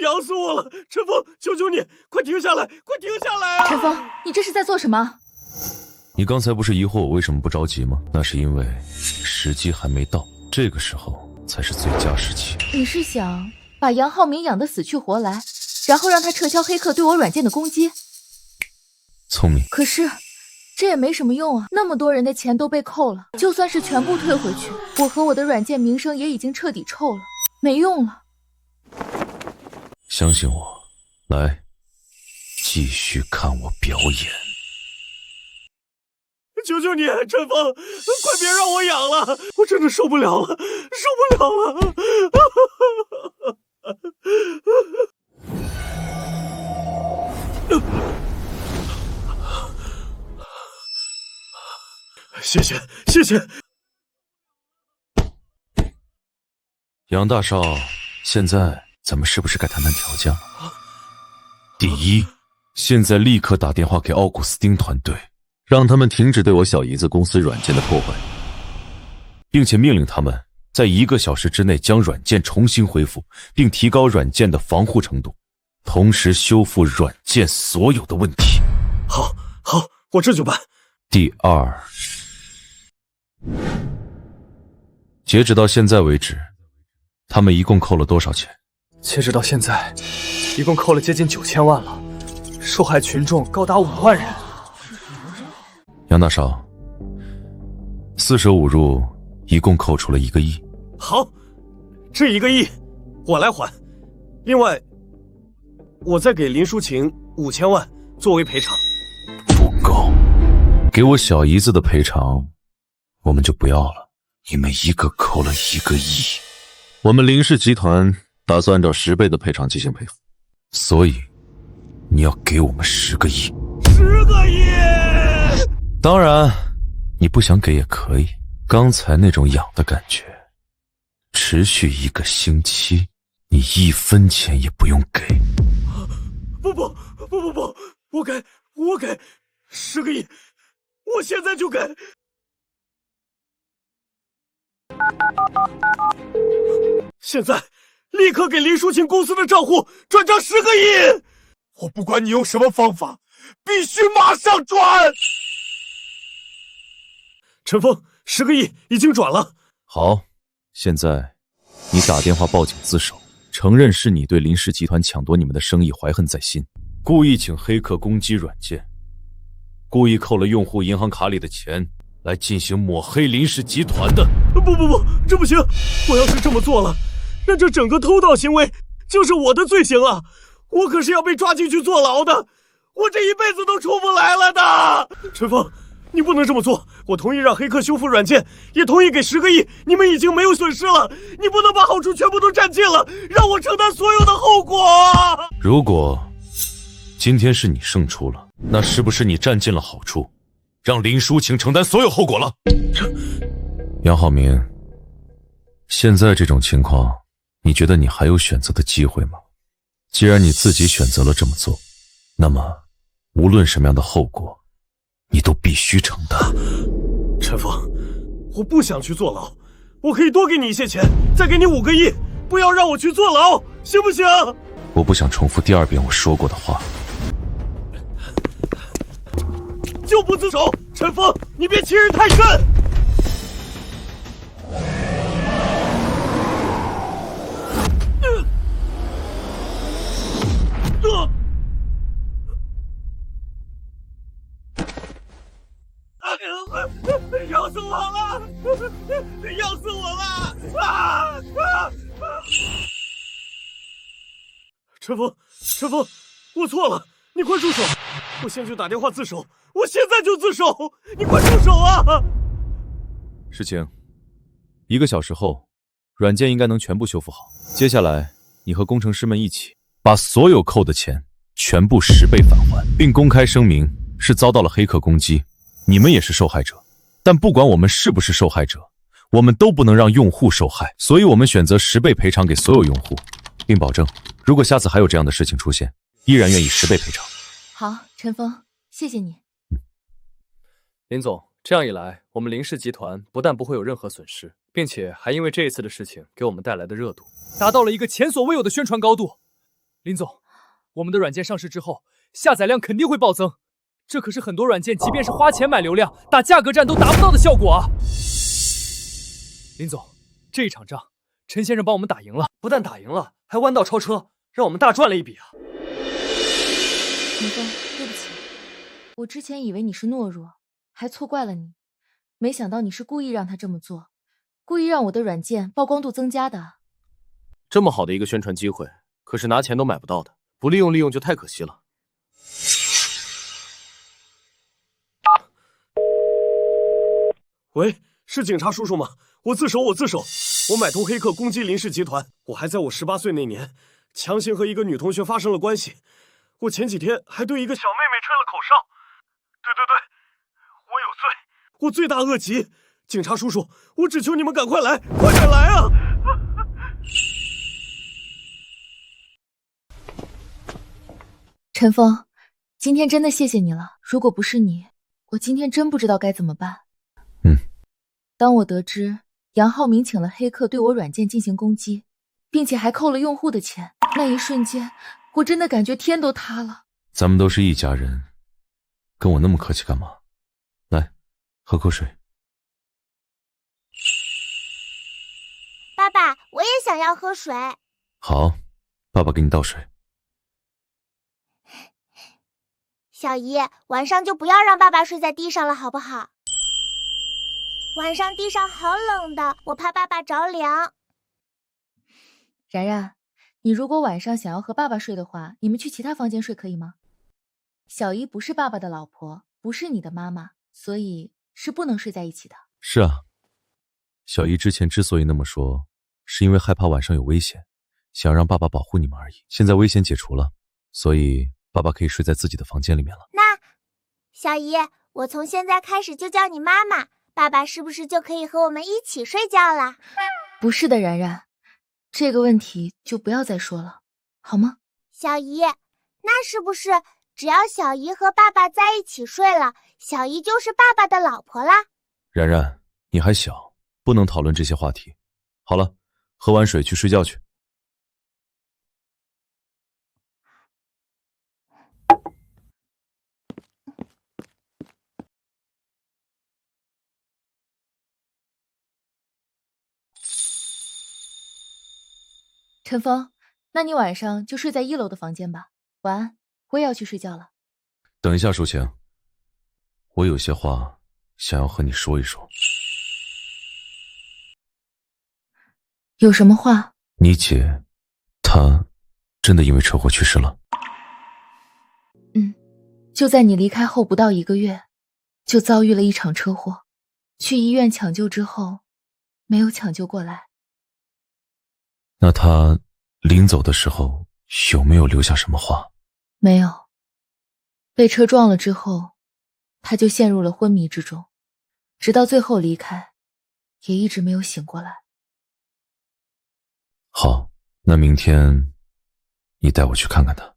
痒死我了！陈峰，求求你，快停下来，快停下来啊！陈峰，你这是在做什么？你刚才不是疑惑我为什么不着急吗？那是因为时机还没到，这个时候才是最佳时期。你是想把杨浩明养得死去活来，然后让他撤销黑客对我软件的攻击？聪明。可是这也没什么用啊，那么多人的钱都被扣了，就算是全部退回去，我和我的软件名声也已经彻底臭了，没用了。相信我，来，继续看我表演。求求你，陈峰，快别让我痒了，我真的受不了了，受不了了！谢谢。杨大少，现在咱们是不是该谈谈条件了？第一，现在立刻打电话给奥古斯丁团队，让他们停止对我小姨子公司软件的破坏，并且命令他们在1个小时之内将软件重新恢复，并提高软件的防护程度，同时修复软件所有的问题。好，我这就办。第二，截止到现在为止，他们一共扣了多少钱？截止到现在，一共扣了接近9000万了，受害群众高达5万人。杨大少，四舍五入一共扣除了1个亿。好，这1个亿我来还，另外我再给林淑琴5000万作为赔偿。不够，给我小姨子的赔偿我们就不要了，你们一个扣了1个亿，我们林氏集团打算按照10倍的赔偿进行赔付，所以你要给我们10个亿。10个亿！当然，你不想给也可以。刚才那种痒的感觉，持续1个星期，你1分钱也不用给。不，我给10个亿，我现在就给。现在立刻给林淑琴公司的账户转账10个亿！我不管你用什么方法，必须马上转。陈峰，10个亿已经转了。好，现在你打电话报警自首，承认是你对林氏集团抢夺你们的生意怀恨在心，故意请黑客攻击软件，故意扣了用户银行卡里的钱，来进行抹黑林氏集团的。不，这不行！我要是这么做了，那这整个偷盗行为就是我的罪行啊！我可是要被抓进去坐牢的，我这一辈子都出不来了的。陈峰，你不能这么做！我同意让黑客修复软件，也同意给10个亿，你们已经没有损失了。你不能把好处全部都占尽了，让我承担所有的后果。如果今天是你胜出了，那是不是你占尽了好处，让林淑晴承担所有后果了？杨浩明，现在这种情况，你觉得你还有选择的机会吗？既然你自己选择了这么做，那么无论什么样的后果，你都必须承担。陈峰，我不想去坐牢，我可以多给你一些钱，再给你5个亿，不要让我去坐牢，行不行？我不想重复第2遍我说过的话。就不自首，陈峰，你别欺人太甚！要死我了！要死我了！陈峰，我错了，你快住手！我现在就打电话自首，我现在就自首！你快住手啊！事情1个小时后，软件应该能全部修复好。接下来，你和工程师们一起把所有扣的钱全部10倍返还，并公开声明是遭到了黑客攻击，你们也是受害者。但不管我们是不是受害者，我们都不能让用户受害，所以我们选择10倍赔偿给所有用户，并保证如果下次还有这样的事情出现，依然愿意10倍赔偿。好，陈峰，谢谢你。林总，这样一来，我们林氏集团不但不会有任何损失，并且还因为这一次的事情给我们带来的热度，达到了一个前所未有的宣传高度。林总，我们的软件上市之后，下载量肯定会暴增，这可是很多软件即便是花钱买流量，打价格战都达不到的效果啊！林总，这一场仗，陈先生帮我们打赢了，不但打赢了，还弯道超车，让我们大赚了一笔啊！陈峰，对不起，我之前以为你是懦弱，还错怪了你，没想到你是故意让他这么做，故意让我的软件曝光度增加的。这么好的一个宣传机会，可是拿钱都买不到的，不利用就太可惜了。喂，是警察叔叔吗？我自首！我买通黑客攻击林氏集团，我还在我18岁那年强行和一个女同学发生了关系。我前几天还对一个小妹妹吹了口哨。对，我有罪，我罪大恶极。警察叔叔，我只求你们赶快来，快点来啊！陈峰，今天真的谢谢你了，如果不是你，我今天真不知道该怎么办。当我得知杨浩明请了黑客对我软件进行攻击，并且还扣了用户的钱，那一瞬间，我真的感觉天都塌了。咱们都是一家人，跟我那么客气干嘛？来，喝口水。爸爸，我也想要喝水。好，爸爸给你倒水。小姨，晚上就不要让爸爸睡在地上了，好不好？晚上地上好冷的，我怕爸爸着凉。然然，你如果晚上想要和爸爸睡的话，你们去其他房间睡可以吗？小姨不是爸爸的老婆，不是你的妈妈，所以是不能睡在一起的。是啊，小姨之前之所以那么说，是因为害怕晚上有危险，想让爸爸保护你们而已。现在危险解除了，所以爸爸可以睡在自己的房间里面了。那，小姨，我从现在开始就叫你妈妈，爸爸是不是就可以和我们一起睡觉了？不是的，然然，这个问题就不要再说了，好吗？小姨，那是不是只要小姨和爸爸在一起睡了，小姨就是爸爸的老婆啦？然然，你还小，不能讨论这些话题。好了，喝完水去睡觉去。陈峰，那你晚上就睡在1楼的房间吧。晚安，我也要去睡觉了。等一下，淑晴，我有些话想要和你说一说。有什么话？你姐，她真的因为车祸去世了？就在你离开后不到1个月，就遭遇了一场车祸。去医院抢救之后，没有抢救过来。那她临走的时候有没有留下什么话？没有。被车撞了之后，她就陷入了昏迷之中，直到最后离开，也一直没有醒过来。好，那明天你带我去看看她。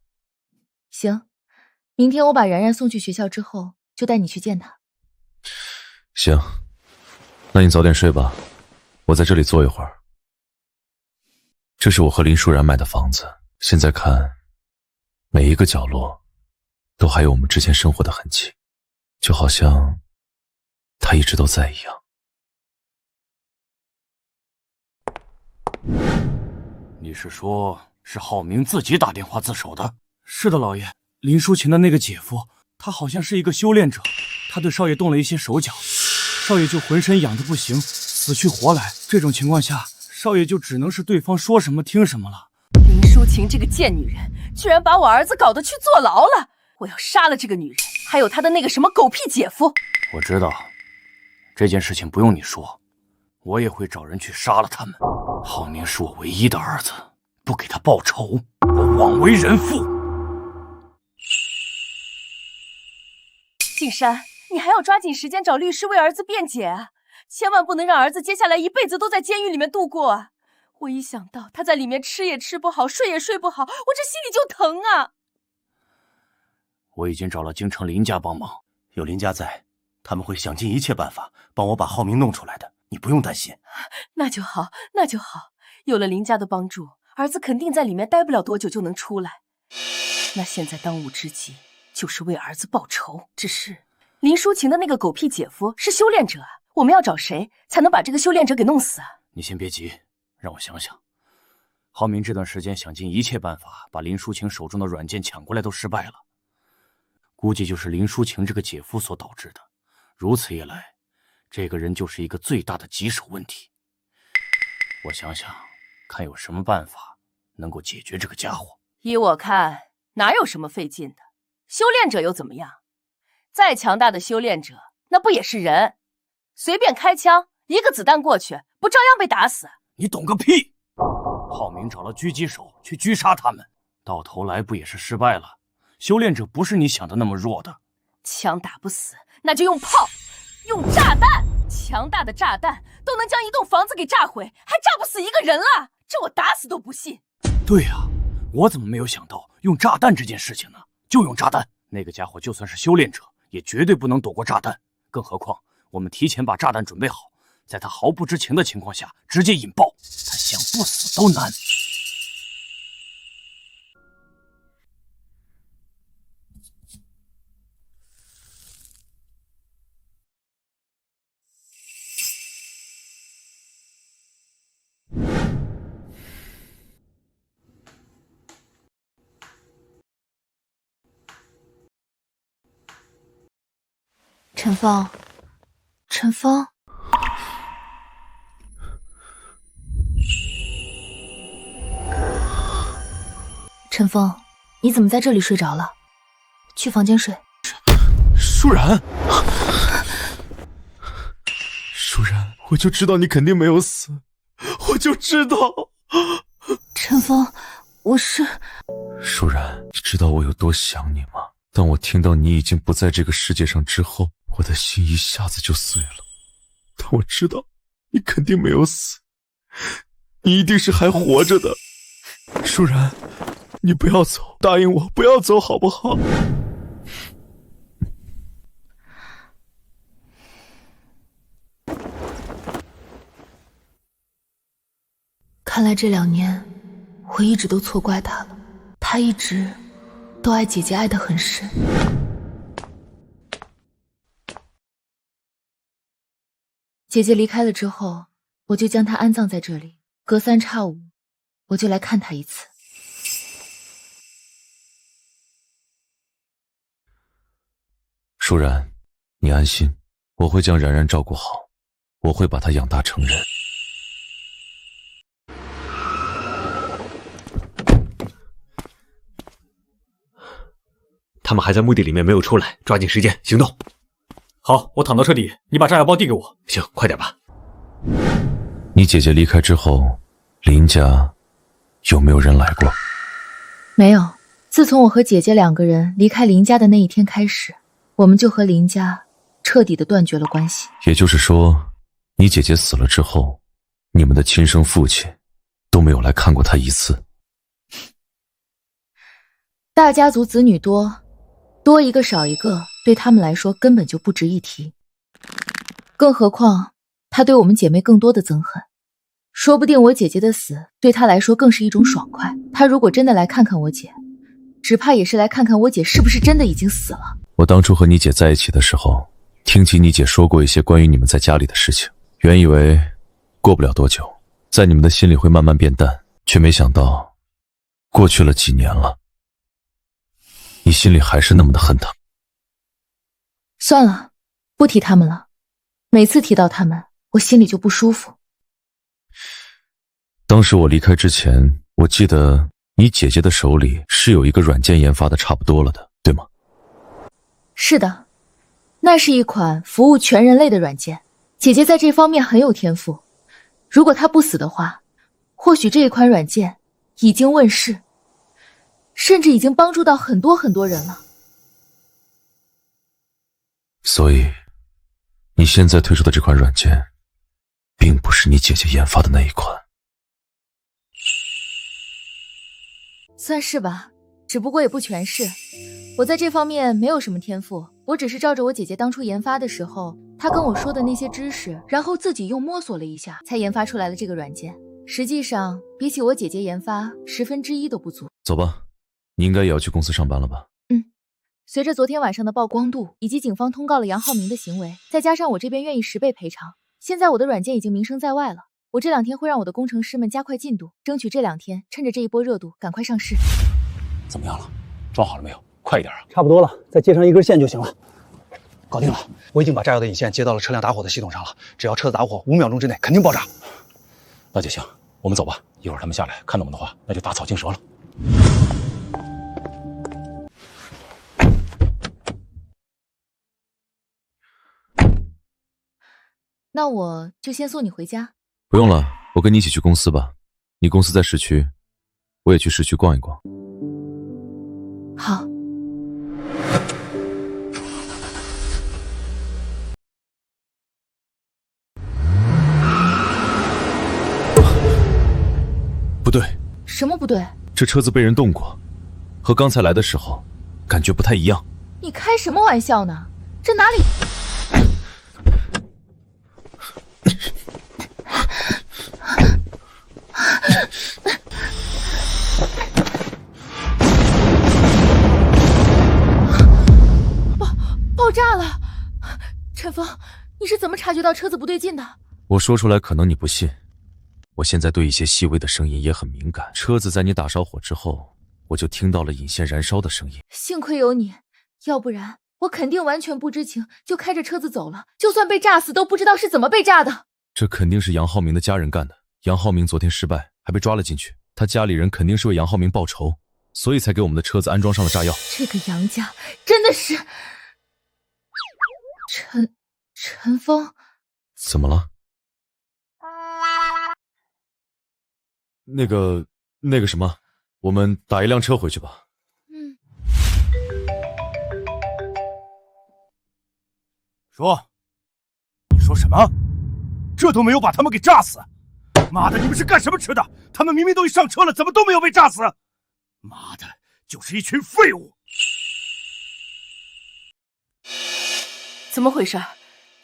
行，明天我把然然送去学校之后，就带你去见她。行，那你早点睡吧，我在这里坐一会儿。这是我和林舒然买的房子，现在看，每一个角落都还有我们之前生活的痕迹，就好像他一直都在一样。你是说，是浩明自己打电话自首的？是的，老爷。林淑琴的那个姐夫，他好像是一个修炼者，他对少爷动了一些手脚，少爷就浑身痒得不行，死去活来。这种情况下，少爷就只能是对方说什么听什么了。林淑琴这个贱女人，居然把我儿子搞得去坐牢了！我要杀了这个女人，还有她的那个什么狗屁姐夫！我知道，这件事情不用你说，我也会找人去杀了他们。浩明是我唯一的儿子，不给他报仇，我枉为人父。静山，你还要抓紧时间找律师为儿子辩解啊！千万不能让儿子接下来一辈子都在监狱里面度过啊！我一想到他在里面吃也吃不好，睡也睡不好，我这心里就疼啊！我已经找了京城林家帮忙，有林家在，他们会想尽一切办法帮我把浩明弄出来的，你不用担心。那就好，那就好。有了林家的帮助，儿子肯定在里面待不了多久就能出来。那现在当务之急就是为儿子报仇。只是林淑琴的那个狗屁姐夫是修炼者啊，我们要找谁才能把这个修炼者给弄死啊？你先别急，让我想想。浩明这段时间想尽一切办法把林淑琴手中的软件抢过来都失败了，估计就是林淑琴这个姐夫所导致的。如此一来，这个人就是一个最大的棘手问题。我想想，看有什么办法能够解决这个家伙。依我看，哪有什么费劲的？修炼者又怎么样？再强大的修炼者，那不也是人？随便开枪，一个子弹过去，不照样被打死？你懂个屁！浩明找了狙击手去狙杀他们，到头来不也是失败了？修炼者不是你想的那么弱的。枪打不死，那就用炮，用炸弹。强大的炸弹都能将一栋房子给炸毁，还炸不死一个人了？这我打死都不信。对呀，我怎么没有想到用炸弹这件事情呢？就用炸弹，那个家伙就算是修炼者，也绝对不能躲过炸弹。更何况我们提前把炸弹准备好，在他毫不知情的情况下直接引爆，他想不死都难。陈峰，陈峰，陈峰，你怎么在这里睡着了？去房间睡。舒然，舒然，我就知道你肯定没有死，我就知道。陈峰，我是……舒然，你知道我有多想你吗？当我听到你已经不在这个世界上之后，我的心一下子就碎了。但我知道你肯定没有死，你一定是还活着的。舒然，你不要走，答应我不要走好不好？看来这2年我一直都错怪他了，他一直都爱姐姐爱得很深。姐姐离开了之后，我就将她安葬在这里，隔3差5我就来看他一次。舒然，你安心，我会将然然照顾好，我会把她养大成人。他们还在墓地里面没有出来，抓紧时间行动。好，我躺到车底，你把炸药包递给我。行，快点吧。你姐姐离开之后，林家有没有人来过？没有，自从我和姐姐2个人离开林家的那一天开始，我们就和林家彻底的断绝了关系。也就是说，你姐姐死了之后，你们的亲生父亲都没有来看过她一次。大家族子女多，多一个少一个，对他们来说根本就不值一提。更何况，他对我们姐妹更多的憎恨，说不定我姐姐的死对他来说更是一种爽快。他如果真的来看看我姐，只怕也是来看看我姐是不是真的已经死了。我当初和你姐在一起的时候，听起你姐说过一些关于你们在家里的事情，原以为过不了多久，在你们的心里会慢慢变淡，却没想到过去了几年了，你心里还是那么的恨他。算了，不提他们了。每次提到他们，我心里就不舒服。当时我离开之前，我记得你姐姐的手里是有一个软件研发的差不多了的，对吗？是的，那是一款服务全人类的软件，姐姐在这方面很有天赋。如果她不死的话，或许这一款软件已经问世，甚至已经帮助到很多很多人了。所以你现在推出的这款软件并不是你姐姐研发的那一款。算是吧，只不过也不全是。我在这方面没有什么天赋，我只是照着我姐姐当初研发的时候她跟我说的那些知识，然后自己又摸索了一下，才研发出来了这个软件。实际上比起我姐姐研发1/10都不足。走吧，你应该也要去公司上班了吧？随着昨天晚上的曝光度，以及警方通告了杨浩明的行为，再加上我这边愿意10倍赔偿，现在我的软件已经名声在外了。我这2天会让我的工程师们加快进度，争取这2天趁着这一波热度赶快上市。怎么样了？装好了没有？快一点啊！差不多了，再接上1根线就行了。搞定了，我已经把炸药的引线接到了车辆打火的系统上了，只要车子打火，5秒钟之内肯定爆炸。那就行，我们走吧。一会儿他们下来看到我们的话，那就打草惊蛇了。那我就先送你回家。不用了，我跟你一起去公司吧。你公司在市区，我也去市区逛一逛。好。不对。什么不对？这车子被人动过，和刚才来的时候感觉不太一样。你开什么玩笑呢？这哪里……爆炸了！陈峰，你是怎么察觉到车子不对劲的？我说出来可能你不信，我现在对一些细微的声音也很敏感。车子在你打烧火之后，我就听到了引线燃烧的声音。幸亏有你，要不然我肯定完全不知情就开着车子走了，就算被炸死都不知道是怎么被炸的。这肯定是杨浩明的家人干的。杨浩明昨天失败，还被抓了进去，他家里人肯定是为杨浩明报仇，所以才给我们的车子安装上了炸药。这个杨家真的是……陈峰，怎么了？那个什么，我们打一辆车回去吧。说，你说什么？这都没有把他们给炸死！妈的，你们是干什么吃的？他们明明都已上车了，怎么都没有被炸死？妈的，就是一群废物！怎么回事？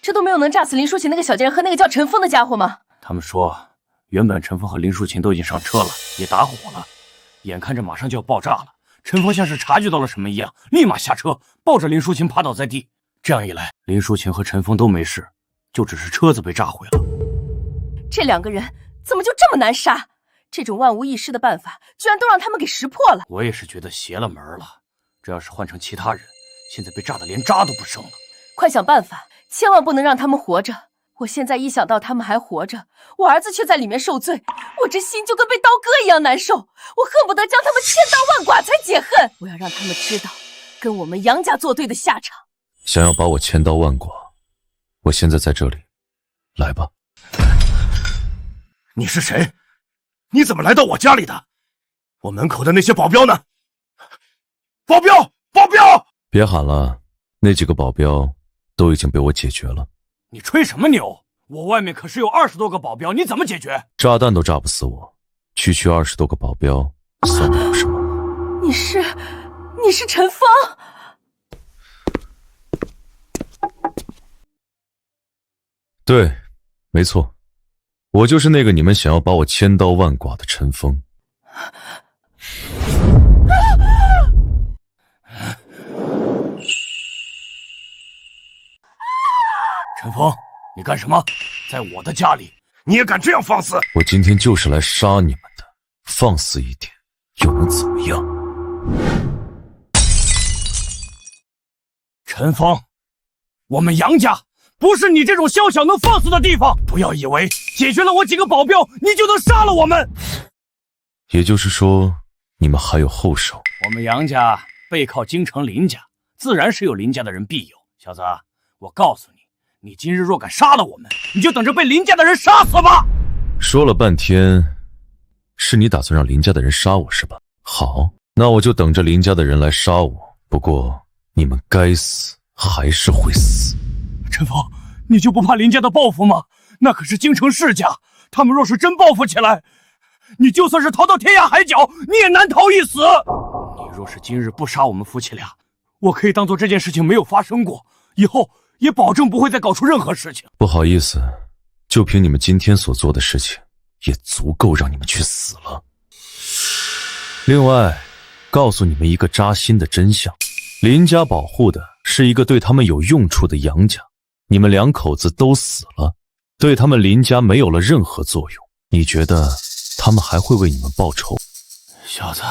这都没有能炸死林淑琴那个小贱人和那个叫陈峰的家伙吗？他们说，原本陈峰和林淑琴都已经上车了，也打火了，眼看着马上就要爆炸了。陈峰像是察觉到了什么一样，立马下车，抱着林淑琴趴倒在地。这样一来，林淑琴和陈峰都没事，就只是车子被炸毁了。这2个人怎么就这么难杀？这种万无一失的办法，居然都让他们给识破了。我也是觉得邪了门了。这要是换成其他人，现在被炸得连渣都不剩了。快想办法，千万不能让他们活着。我现在一想到他们还活着，我儿子却在里面受罪，我这心就跟被刀割一样难受。我恨不得将他们千刀万剐才解恨。我要让他们知道，跟我们杨家作对的下场。想要把我千刀万剐，我现在在这里，来吧。你是谁？你怎么来到我家里的？我门口的那些保镖呢？保镖！保镖！别喊了，那几个保镖都已经被我解决了。你吹什么牛？我外面可是有20多个保镖，你怎么解决？炸弹都炸不死我，区区20多个保镖算得了什么？你是陈峰？对，没错，我就是那个你们想要把我千刀万剐的陈峰。陈峰，你干什么？在我的家里，你也敢这样放肆？我今天就是来杀你们的，放肆一点又能怎么样？陈峰，我们杨家不是你这种宵小能放肆的地方！不要以为解决了我几个保镖，你就能杀了我们。也就是说，你们还有后手？我们杨家背靠京城林家，自然是有林家的人庇佑。小子，我告诉你，你今日若敢杀了我们，你就等着被林家的人杀死吧！说了半天，是你打算让林家的人杀我是吧？好，那我就等着林家的人来杀我。不过，你们该死还是会死。陈峰，你就不怕林家的报复吗？那可是京城世家，他们若是真报复起来，你就算是逃到天涯海角，你也难逃一死。你若是今日不杀我们夫妻俩，我可以当做这件事情没有发生过，以后也保证不会再搞出任何事情。不好意思，就凭你们今天所做的事情，也足够让你们去死了。另外，告诉你们一个扎心的真相，林家保护的是一个对他们有用处的杨家，你们两口子都死了，对他们林家没有了任何作用。你觉得他们还会为你们报仇？小子，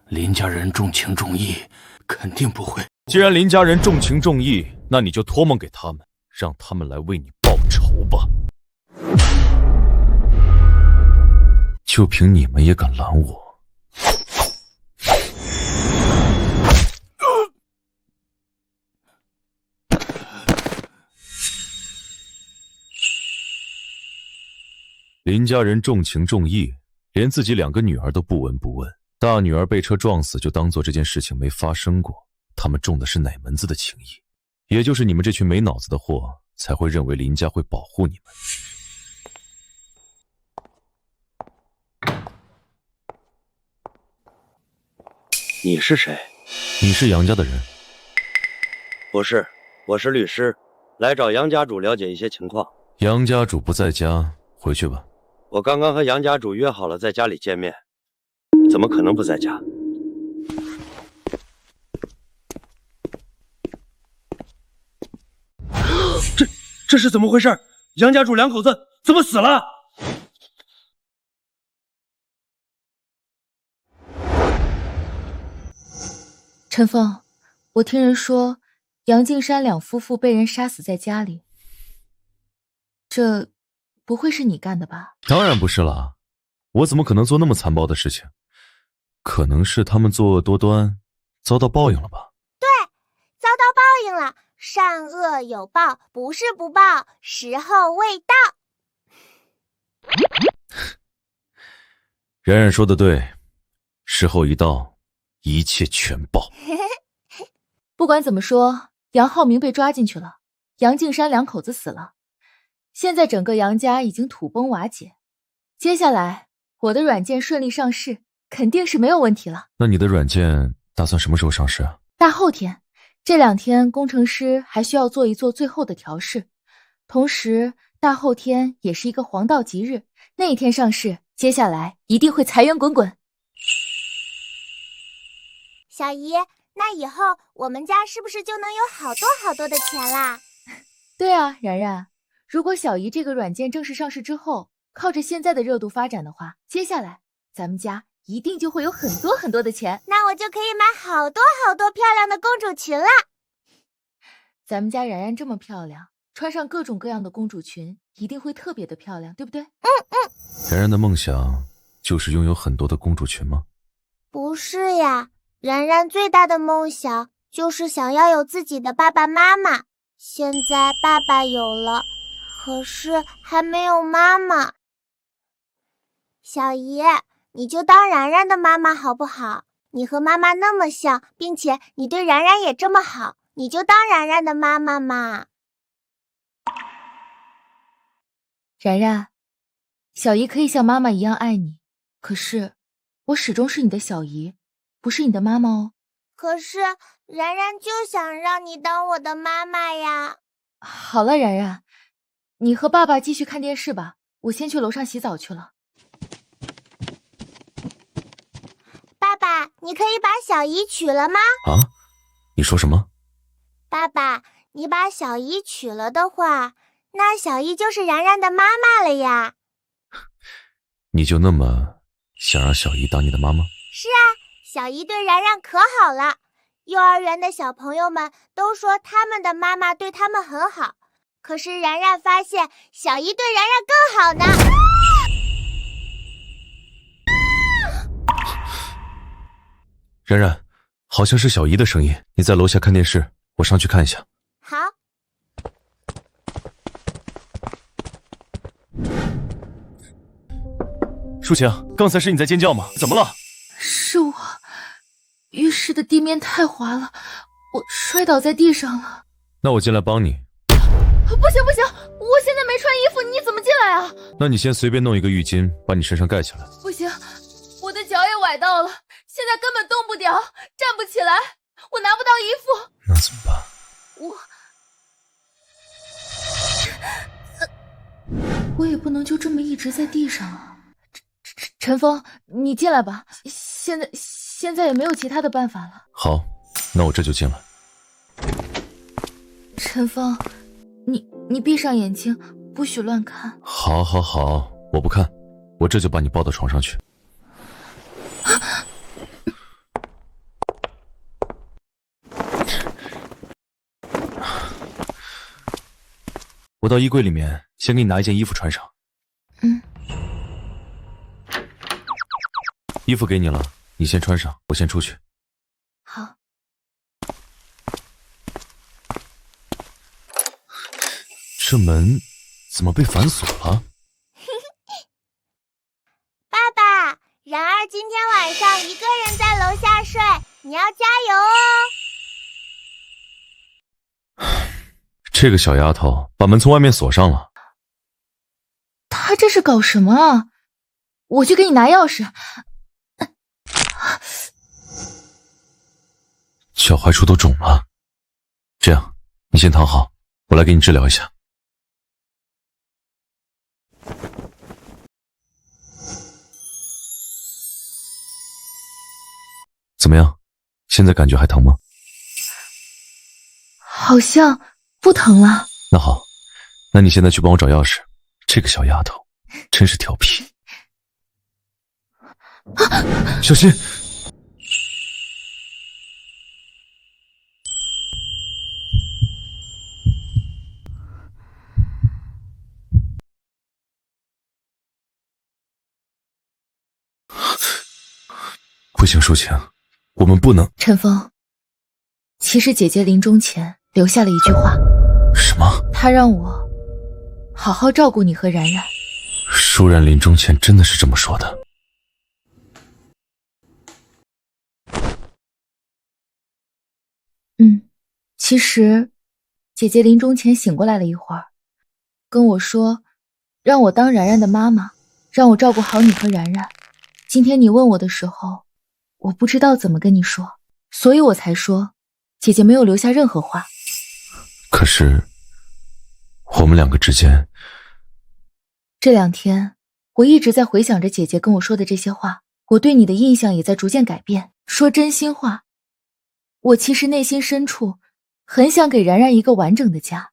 林家人重情重义，肯定不会。既然林家人重情重义，那你就托梦给他们，让他们来为你报仇吧。就凭你们也敢拦我？林家人重情重义，连自己2个女儿都不闻不问。大女儿被车撞死，就当做这件事情没发生过。他们重的是哪门子的情义？也就是你们这群没脑子的货，才会认为林家会保护你们。你是谁？你是杨家的人？不是，我是律师，来找杨家主了解一些情况。杨家主不在家，回去吧。我刚刚和杨家主约好了在家里见面，怎么可能不在家？这是怎么回事？杨家主2口子怎么死了？陈峰，我听人说杨敬山2夫妇被人杀死在家里，这不会是你干的吧？当然不是啦，我怎么可能做那么残暴的事情？可能是他们作恶多端，遭到报应了吧？对，遭到报应了。善恶有报，不是不报，时候未到。冉冉说的对，时候一到，一切全报。不管怎么说，杨浩明被抓进去了，杨敬山2口子死了，现在整个杨家已经土崩瓦解。接下来我的软件顺利上市，肯定是没有问题了。那你的软件打算什么时候上市啊？大后天。这2天工程师还需要做一做最后的调试，同时大后天也是一个黄道吉日，那一天上市，接下来一定会财源滚滚。小姨，那以后我们家是不是就能有好多好多的钱啦？对啊，冉冉，如果小姨这个软件正式上市之后，靠着现在的热度发展的话，接下来咱们家一定就会有很多很多的钱。那我就可以买好多好多漂亮的公主裙了。咱们家然然这么漂亮，穿上各种各样的公主裙，一定会特别的漂亮，对不对？然然的梦想就是拥有很多的公主裙吗？不是呀，然然最大的梦想就是想要有自己的爸爸妈妈。现在爸爸有了，可是还没有妈妈。小姨，你就当然然的妈妈好不好？你和妈妈那么像，并且你对然然也这么好，你就当然然的妈妈嘛。然然，小姨可以像妈妈一样爱你，可是我始终是你的小姨，不是你的妈妈哦。可是然然就想让你当我的妈妈呀。好了，然然，你和爸爸继续看电视吧，我先去楼上洗澡去了。爸爸，你可以把小姨娶了吗？啊？你说什么？爸爸，你把小姨娶了的话，那小姨就是然然的妈妈了呀。你就那么想让小姨当你的妈妈？是啊，小姨对然然可好了。幼儿园的小朋友们都说他们的妈妈对他们很好，可是然然发现小姨对然然更好呢。然然，好像是小姨的声音，你在楼下看电视，我上去看一下。好。舒晴，刚才是你在尖叫吗？怎么了？是我，浴室的地面太滑了，我摔倒在地上了。那我进来帮你。不行不行，我现在没穿衣服，你怎么进来啊？那你先随便弄一个浴巾，把你身上盖起来。不行，我的脚也崴到了，现在根本动不了，站不起来，我拿不到衣服。那怎么办？我也不能就这么一直在地上啊。陈峰，你进来吧，现在也没有其他的办法了。好，那我这就进来。陈峰，你闭上眼睛，不许乱看。好，好，好，我不看，我这就把你抱到床上去。我到衣柜里面，先给你拿一件衣服穿上。衣服给你了，你先穿上，我先出去。好。这门怎么被反锁了？爸爸，然儿今天晚上一个人在楼下睡，你要加油哦。这个小丫头把门从外面锁上了。她这是搞什么啊？我去给你拿钥匙。脚踝处都肿了，这样，你先躺好，我来给你治疗一下。怎么样？现在感觉还疼吗？好像不疼了。那好，那你现在去帮我找钥匙。这个小丫头真是调皮。小心！不行，舒晴，我们不能。陈峰，其实姐姐临终前留下了一句话。什么？她让我好好照顾你和然然。舒然临终前真的是这么说的。其实姐姐临终前醒过来了一会儿，跟我说让我当然然的妈妈，让我照顾好你和然然。今天你问我的时候，我不知道怎么跟你说，所以我才说姐姐没有留下任何话。可是我们两个之间，这2天我一直在回想着姐姐跟我说的这些话，我对你的印象也在逐渐改变。说真心话，我其实内心深处很想给然然一个完整的家，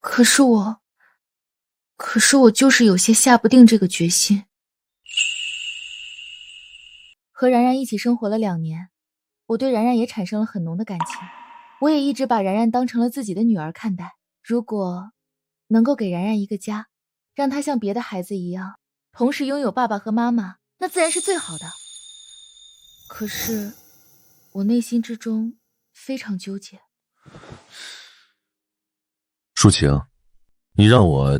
可是我可是我就是有些下不定这个决心。和然然一起生活了2年，我对然然也产生了很浓的感情。我也一直把然然当成了自己的女儿看待。如果能够给然然一个家，让她像别的孩子一样，同时拥有爸爸和妈妈，那自然是最好的。可是，我内心之中非常纠结。舒晴，你让我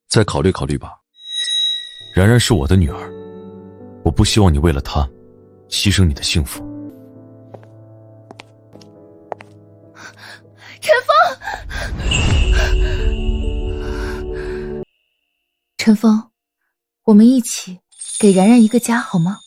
再考虑考虑吧。然然是我的女儿，我不希望你为了她牺牲你的幸福。陈峰，陈峰，我们一起给然然一个家好吗？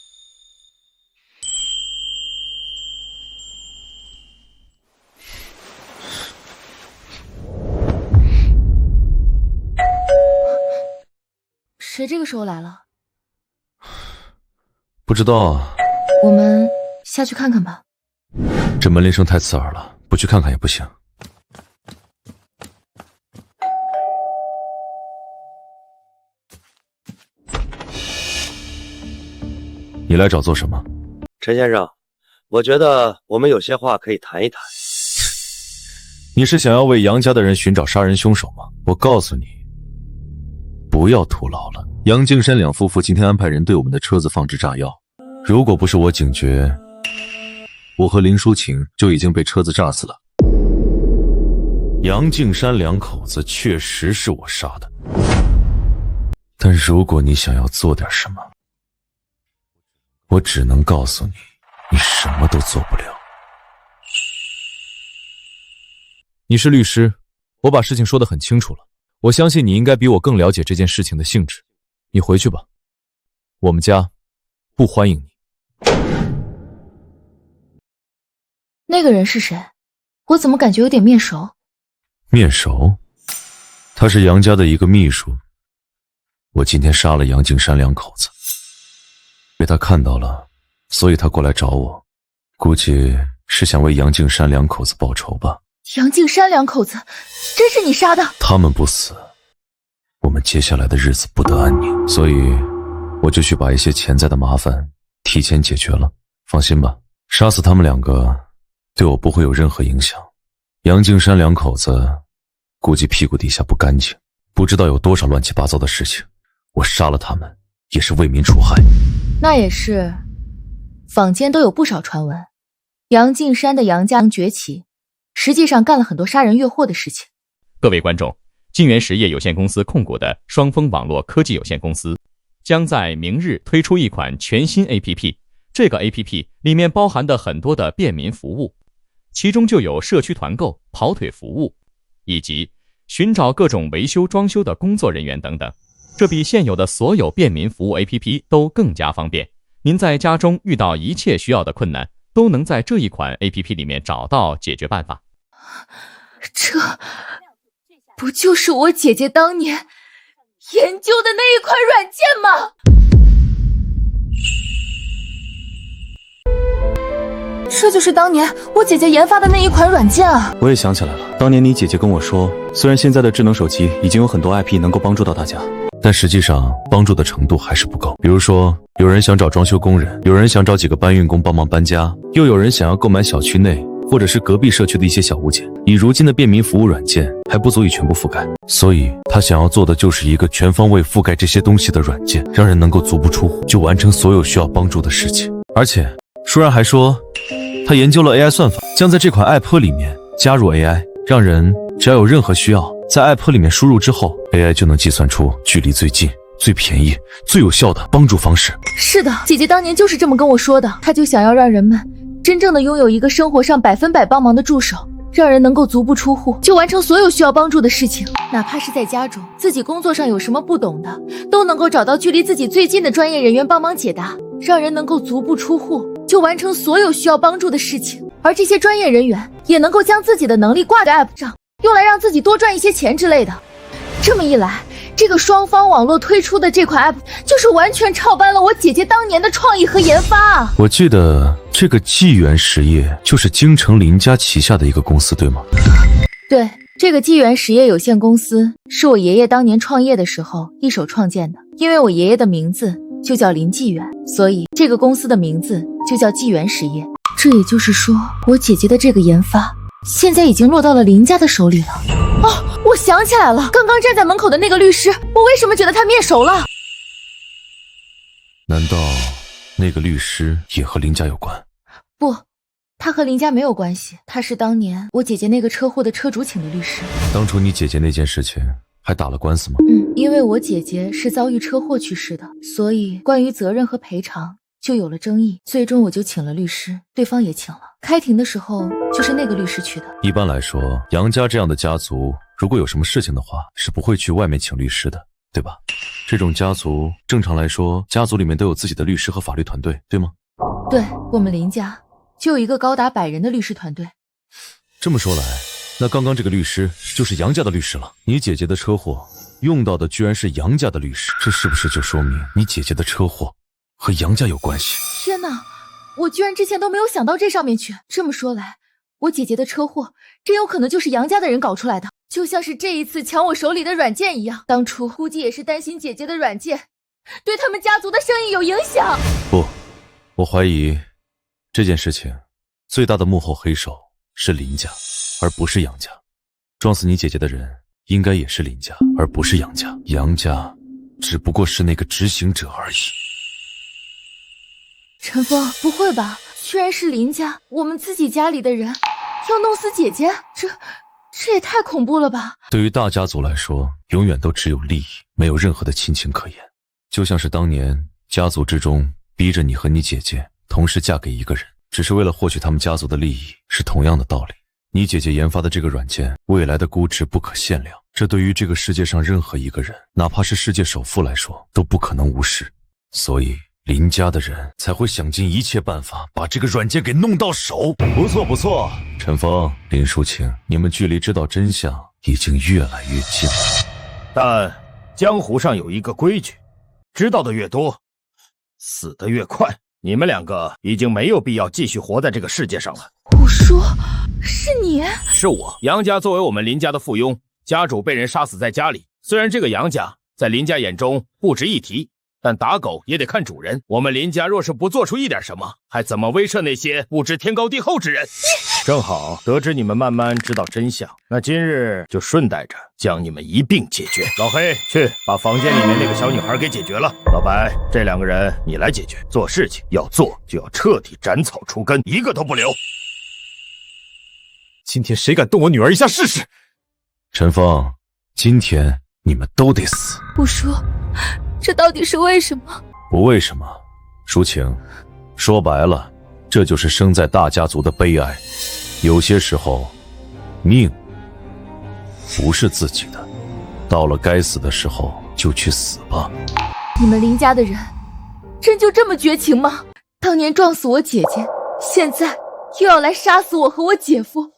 谁这个时候来了？不知道啊。我们下去看看吧。这门铃声太刺耳了，不去看看也不行。你来找做什么？陈先生，我觉得我们有些话可以谈一谈。你是想要为杨家的人寻找杀人凶手吗？我告诉你，不要徒劳了。杨敬山两夫妇今天安排人对我们的车子放置炸药，如果不是我警觉，我和林淑晴就已经被车子炸死了。杨敬山两口子确实是我杀的，但如果你想要做点什么，我只能告诉你，你什么都做不了。你是律师，我把事情说得很清楚了，我相信你应该比我更了解这件事情的性质。你回去吧，我们家不欢迎你。那个人是谁？我怎么感觉有点面熟？面熟？他是杨家的一个秘书。我今天杀了杨敬山两口子，被他看到了，所以他过来找我，估计是想为杨敬山两口子报仇吧。杨敬山两口子，真是你杀的？他们不死，我们接下来的日子不得安宁，所以我就去把一些潜在的麻烦提前解决了。放心吧，杀死他们两个对我不会有任何影响。杨敬山两口子估计屁股底下不干净，不知道有多少乱七八糟的事情，我杀了他们也是为民除害。那也是，坊间都有不少传闻，杨敬山的杨家崛起，实际上干了很多杀人越货的事情。各位观众，晋源实业有限公司控股的双峰网络科技有限公司将在明日推出一款全新 APP， 这个 APP 里面包含的很多的便民服务，其中就有社区团购、跑腿服务，以及寻找各种维修装修的工作人员等等。这比现有的所有便民服务 APP 都更加方便，您在家中遇到一切需要的困难，都能在这一款 APP 里面找到解决办法。这不就是我姐姐当年研究的那一款软件吗？这就是当年我姐姐研发的那一款软件啊！我也想起来了，当年你姐姐跟我说，虽然现在的智能手机已经有很多 IP 能够帮助到大家，但实际上帮助的程度还是不够。比如说，有人想找装修工人，有人想找几个搬运工帮忙搬家，又有人想要购买小区内或者是隔壁社区的一些小物件。以如今的便民服务软件还不足以全部覆盖，所以他想要做的就是一个全方位覆盖这些东西的软件，让人能够足不出户就完成所有需要帮助的事情。而且舒然还说，他研究了 AI 算法，将在这款 App 里面加入 AI， 让人只要有任何需要，在 App 里面输入之后， AI 就能计算出距离最近、最便宜、最有效的帮助方式。是的，姐姐当年就是这么跟我说的，她就想要让人们真正的拥有一个生活上100%帮忙的助手，让人能够足不出户就完成所有需要帮助的事情，哪怕是在家中自己工作上有什么不懂的，都能够找到距离自己最近的专业人员帮忙解答，让人能够足不出户就完成所有需要帮助的事情。而这些专业人员也能够将自己的能力挂在 App 上，用来让自己多赚一些钱之类的。这么一来，这个双方网络推出的这款 App 就是完全照搬了我姐姐当年的创意和研发啊！我记得这个纪元实业就是京城林家旗下的一个公司，对吗？对，这个纪元实业有限公司是我爷爷当年创业的时候一手创建的，因为我爷爷的名字就叫林纪元，所以这个公司的名字就叫纪元实业。这也就是说，我姐姐的这个研发现在已经落到了林家的手里了。哦，我想起来了，刚刚站在门口的那个律师，我为什么觉得他面熟了？难道那个律师也和林家有关？不，他和林家没有关系，他是当年我姐姐那个车祸的车主请的律师。当初你姐姐那件事情还打了官司吗？因为我姐姐是遭遇车祸去世的，所以关于责任和赔偿就有了争议，最终我就请了律师，对方也请了。开庭的时候就是那个律师去的。一般来说，杨家这样的家族如果有什么事情的话，是不会去外面请律师的，对吧？这种家族正常来说，家族里面都有自己的律师和法律团队，对吗？对，我们林家就有一个高达100人的律师团队。这么说来，那刚刚这个律师就是杨家的律师了。你姐姐的车祸用到的居然是杨家的律师，这是不是就说明你姐姐的车祸和杨家有关系？天哪，我居然之前都没有想到这上面去。这么说来，我姐姐的车祸真有可能就是杨家的人搞出来的，就像是这一次抢我手里的软件一样，当初估计也是担心姐姐的软件对他们家族的生意有影响。不，我怀疑这件事情最大的幕后黑手是林家，而不是杨家。撞死你姐姐的人应该也是林家，而不是杨家。杨家只不过是那个执行者而已。陈峰，不会吧？居然是林家，我们自己家里的人要弄死姐姐，这也太恐怖了吧！对于大家族来说，永远都只有利益，没有任何的亲情可言。就像是当年家族之中逼着你和你姐姐同时嫁给一个人，只是为了获取他们家族的利益，是同样的道理。你姐姐研发的这个软件，未来的估值不可限量，这对于这个世界上任何一个人，哪怕是世界首富来说，都不可能无视。所以林家的人才会想尽一切办法把这个软件给弄到手。不错不错，陈峰、林淑清，你们距离知道真相已经越来越近了。但江湖上有一个规矩，知道的越多，死得越快。你们两个已经没有必要继续活在这个世界上了。我说，是你？是我。杨家作为我们林家的附庸，家主被人杀死在家里。虽然这个杨家在林家眼中不值一提，但打狗也得看主人。我们林家若是不做出一点什么，还怎么威慑那些不知天高地厚之人？正好得知你们慢慢知道真相，那今日就顺带着将你们一并解决。老黑，去把房间里面那个小女孩给解决了。老白，这两个人你来解决。做事情要做就要彻底斩草除根，一个都不留。今天谁敢动我女儿一下试试？陈峰，今天你们都得死。我说，这到底是为什么？不为什么，淑清，说白了，这就是生在大家族的悲哀。有些时候，命不是自己的，到了该死的时候就去死吧。你们林家的人真就这么绝情吗？当年撞死我姐姐，现在又要来杀死我和我姐夫，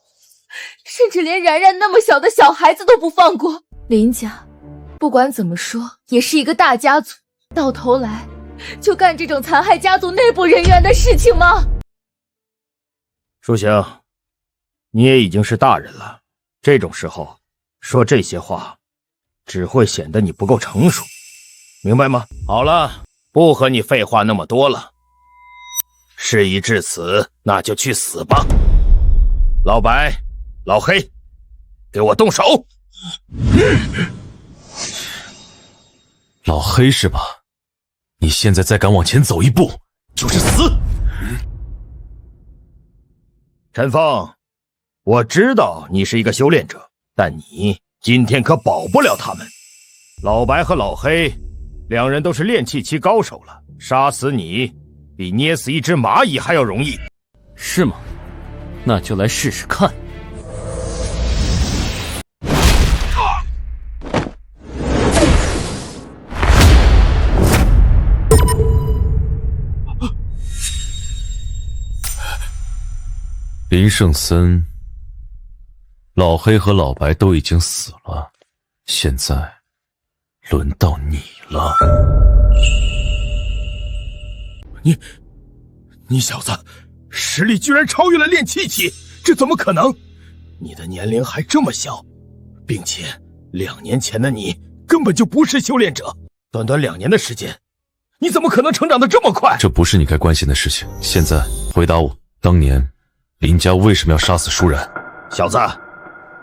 甚至连然然那么小的小孩子都不放过。林家不管怎么说也是一个大家族，到头来就干这种残害家族内部人员的事情吗？淑行，你也已经是大人了，这种时候说这些话只会显得你不够成熟，明白吗？好了，不和你废话那么多了，事已至此，那就去死吧。老白，老黑，给我动手。老黑是吧？你现在再敢往前走一步，就是死。陈峰，我知道你是一个修炼者，但你今天可保不了他们。老白和老黑两人都是炼气期高手了，杀死你比捏死一只蚂蚁还要容易。是吗？那就来试试看。林圣森、老黑和老白都已经死了，现在轮到你了。你小子实力居然超越了炼气期，这怎么可能？你的年龄还这么小，并且2年前的你根本就不是修炼者，短短2年的时间，你怎么可能成长得这么快？这不是你该关心的事情。现在回答我，当年林家为什么要杀死舒然？小子，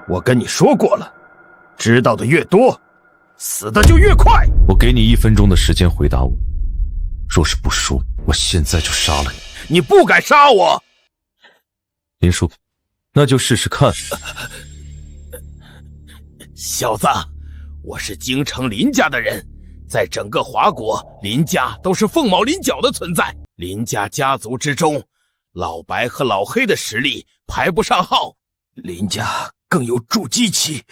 我跟你说过了，知道的越多，死的就越快。我给你1分钟的时间回答我，若是不说，我现在就杀了你。你不敢杀我，林叔，那就试试看。小子，我是京城林家的人，在整个华国，林家都是凤毛麟角的存在。林家家族之中，老白和老黑的实力排不上号，林家更有筑基期、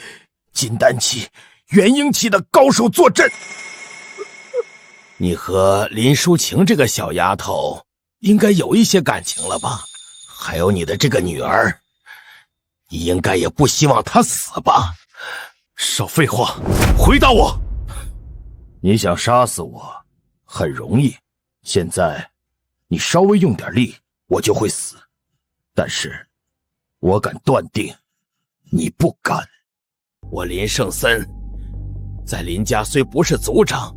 金丹期、元婴期的高手坐镇。你和林淑晴这个小丫头应该有一些感情了吧？还有你的这个女儿，你应该也不希望她死吧？少废话，回答我！你想杀死我，很容易。现在，你稍微用点力，我就会死。但是，我敢断定，你不敢。我林圣森，在林家虽不是族长，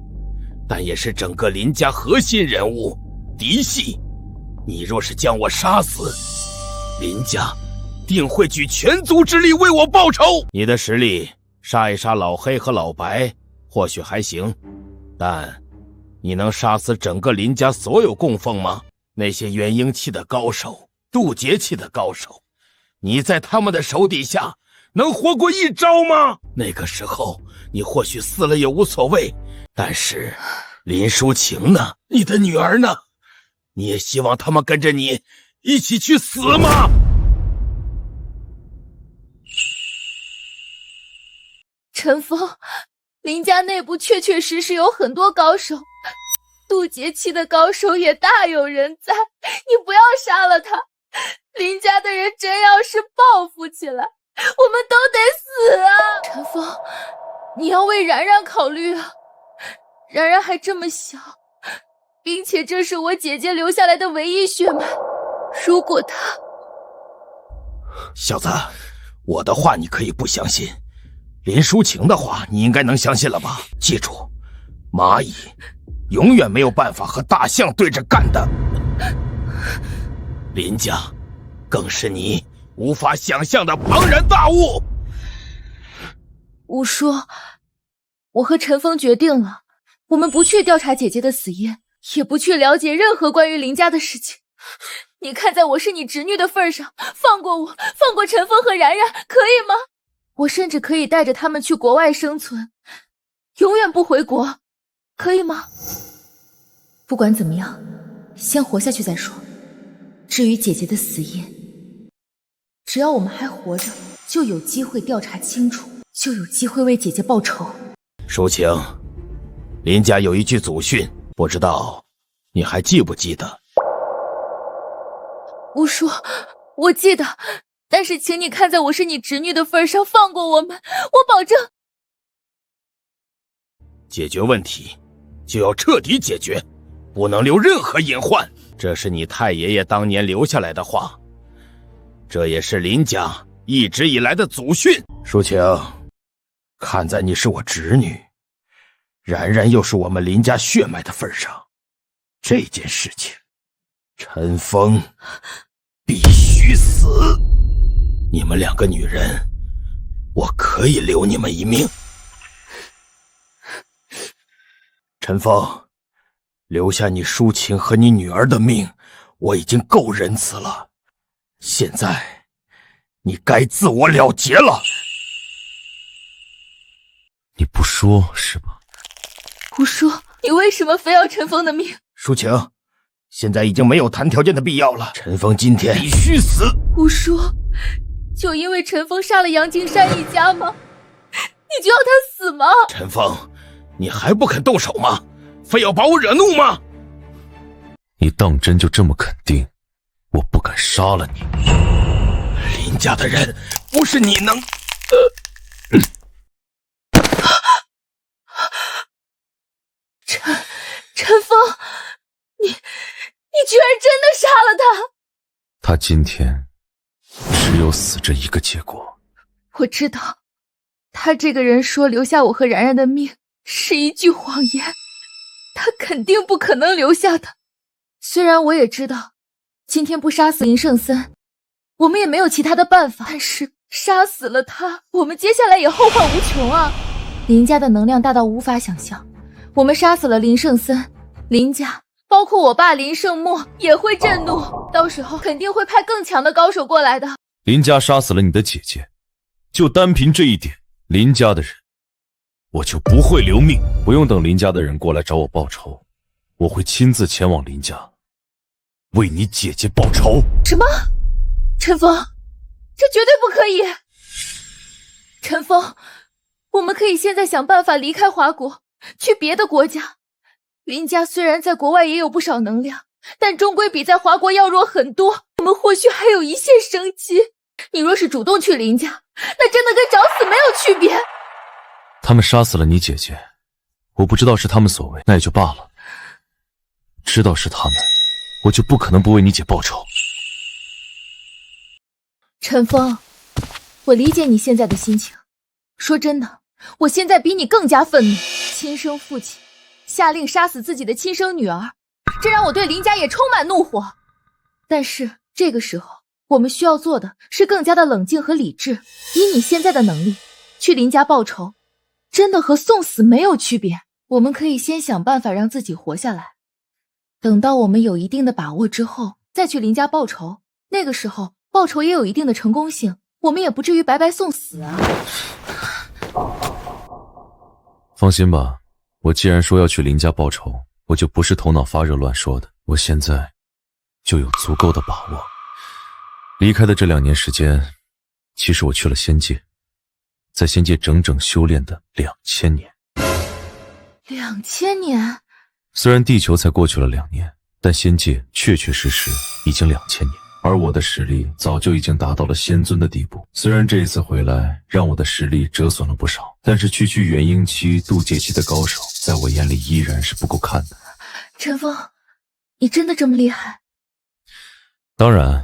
但也是整个林家核心人物，嫡系。你若是将我杀死，林家定会举全族之力为我报仇。你的实力，杀一杀老黑和老白或许还行，但你能杀死整个林家所有供奉吗？那些元婴期的高手、渡劫期的高手，你在他们的手底下能活过1招吗？那个时候你或许死了也无所谓，但是林淑晴呢？你的女儿呢？你也希望他们跟着你一起去死吗？陈峰，林家内部确确实实有很多高手，渡劫期的高手也大有人在，你不要杀了他。林家的人真要是报复起来，我们都得死啊！陈峰，你要为然然考虑啊，然然还这么小，并且这是我姐姐留下来的唯一血脉，如果她……小子，我的话你可以不相信，林淑晴的话你应该能相信了吧？记住，蚂蚁永远没有办法和大象对着干的。林家更是你无法想象的庞然大物。吴叔，我和陈峰决定了，我们不去调查姐姐的死因，也不去了解任何关于林家的事情。你看在我是你侄女的份上，放过我，放过陈峰和然然，可以吗？我甚至可以带着他们去国外生存，永远不回国，可以吗？不管怎么样，先活下去再说。至于姐姐的死因，只要我们还活着，就有机会调查清楚，就有机会为姐姐报仇。淑晴，林家有一句祖训，不知道你还记不记得？吴叔，我记得，但是请你看在我是你侄女的份上，放过我们，我保证。解决问题就要彻底解决，不能留任何隐患。这是你太爷爷当年留下来的话，这也是林家一直以来的祖训。淑晴，看在你是我侄女，然然又是我们林家血脉的份上，这件事情，陈峰必须死。你们2个女人，我可以留你们一命。陈峰，留下你淑晴和你女儿的命，我已经够仁慈了。现在，你该自我了结了。你不说是吧？吴叔，你为什么非要陈峰的命？淑晴，现在已经没有谈条件的必要了。陈峰今天必须死。吴叔，就因为陈峰杀了杨金山一家吗？你就要他死吗？陈峰，你还不肯动手吗？非要把我惹怒吗？你当真就这么肯定我不敢杀了你？林家的人不是你能……陈峰，你居然真的杀了他！他今天只有死这一个结果。我知道，他这个人说留下我和然然的命是一句谎言，他肯定不可能留下的。虽然我也知道今天不杀死林圣森我们也没有其他的办法，但是杀死了他，我们接下来也后患无穷啊！林家的能量大到无法想象，我们杀死了林圣森，林家包括我爸林圣墨也会震怒，到时候肯定会派更强的高手过来的。林家杀死了你的姐姐，就单凭这一点，林家的人我就不会留命。不用等林家的人过来找我报仇，我会亲自前往林家为你姐姐报仇。什么？陈峰，这绝对不可以！陈峰，我们可以现在想办法离开华国，去别的国家。林家虽然在国外也有不少能量，但终归比在华国要弱很多，我们或许还有一线生机。你若是主动去林家，那真的跟找死没有区别。他们杀死了你姐姐，我不知道是他们所为，那也就罢了。知道是他们，我就不可能不为你姐报仇。陈峰，我理解你现在的心情。说真的，我现在比你更加愤怒。亲生父亲下令杀死自己的亲生女儿，这让我对林家也充满怒火。但是这个时候，我们需要做的是更加的冷静和理智。以你现在的能力，去林家报仇，真的和送死没有区别。我们可以先想办法让自己活下来，等到我们有一定的把握之后，再去林家报仇。那个时候报仇也有一定的成功性，我们也不至于白白送死啊。放心吧，我既然说要去林家报仇，我就不是头脑发热乱说的，我现在就有足够的把握。离开的这2年时间，其实我去了仙界，在仙界整整修炼的2000年。2000年？虽然地球才过去了2年，但仙界确确实实已经2000年。而我的实力早就已经达到了仙尊的地步。虽然这一次回来让我的实力折损了不少，但是区区元婴期、渡劫期的高手，在我眼里依然是不够看的。陈峰，你真的这么厉害？当然，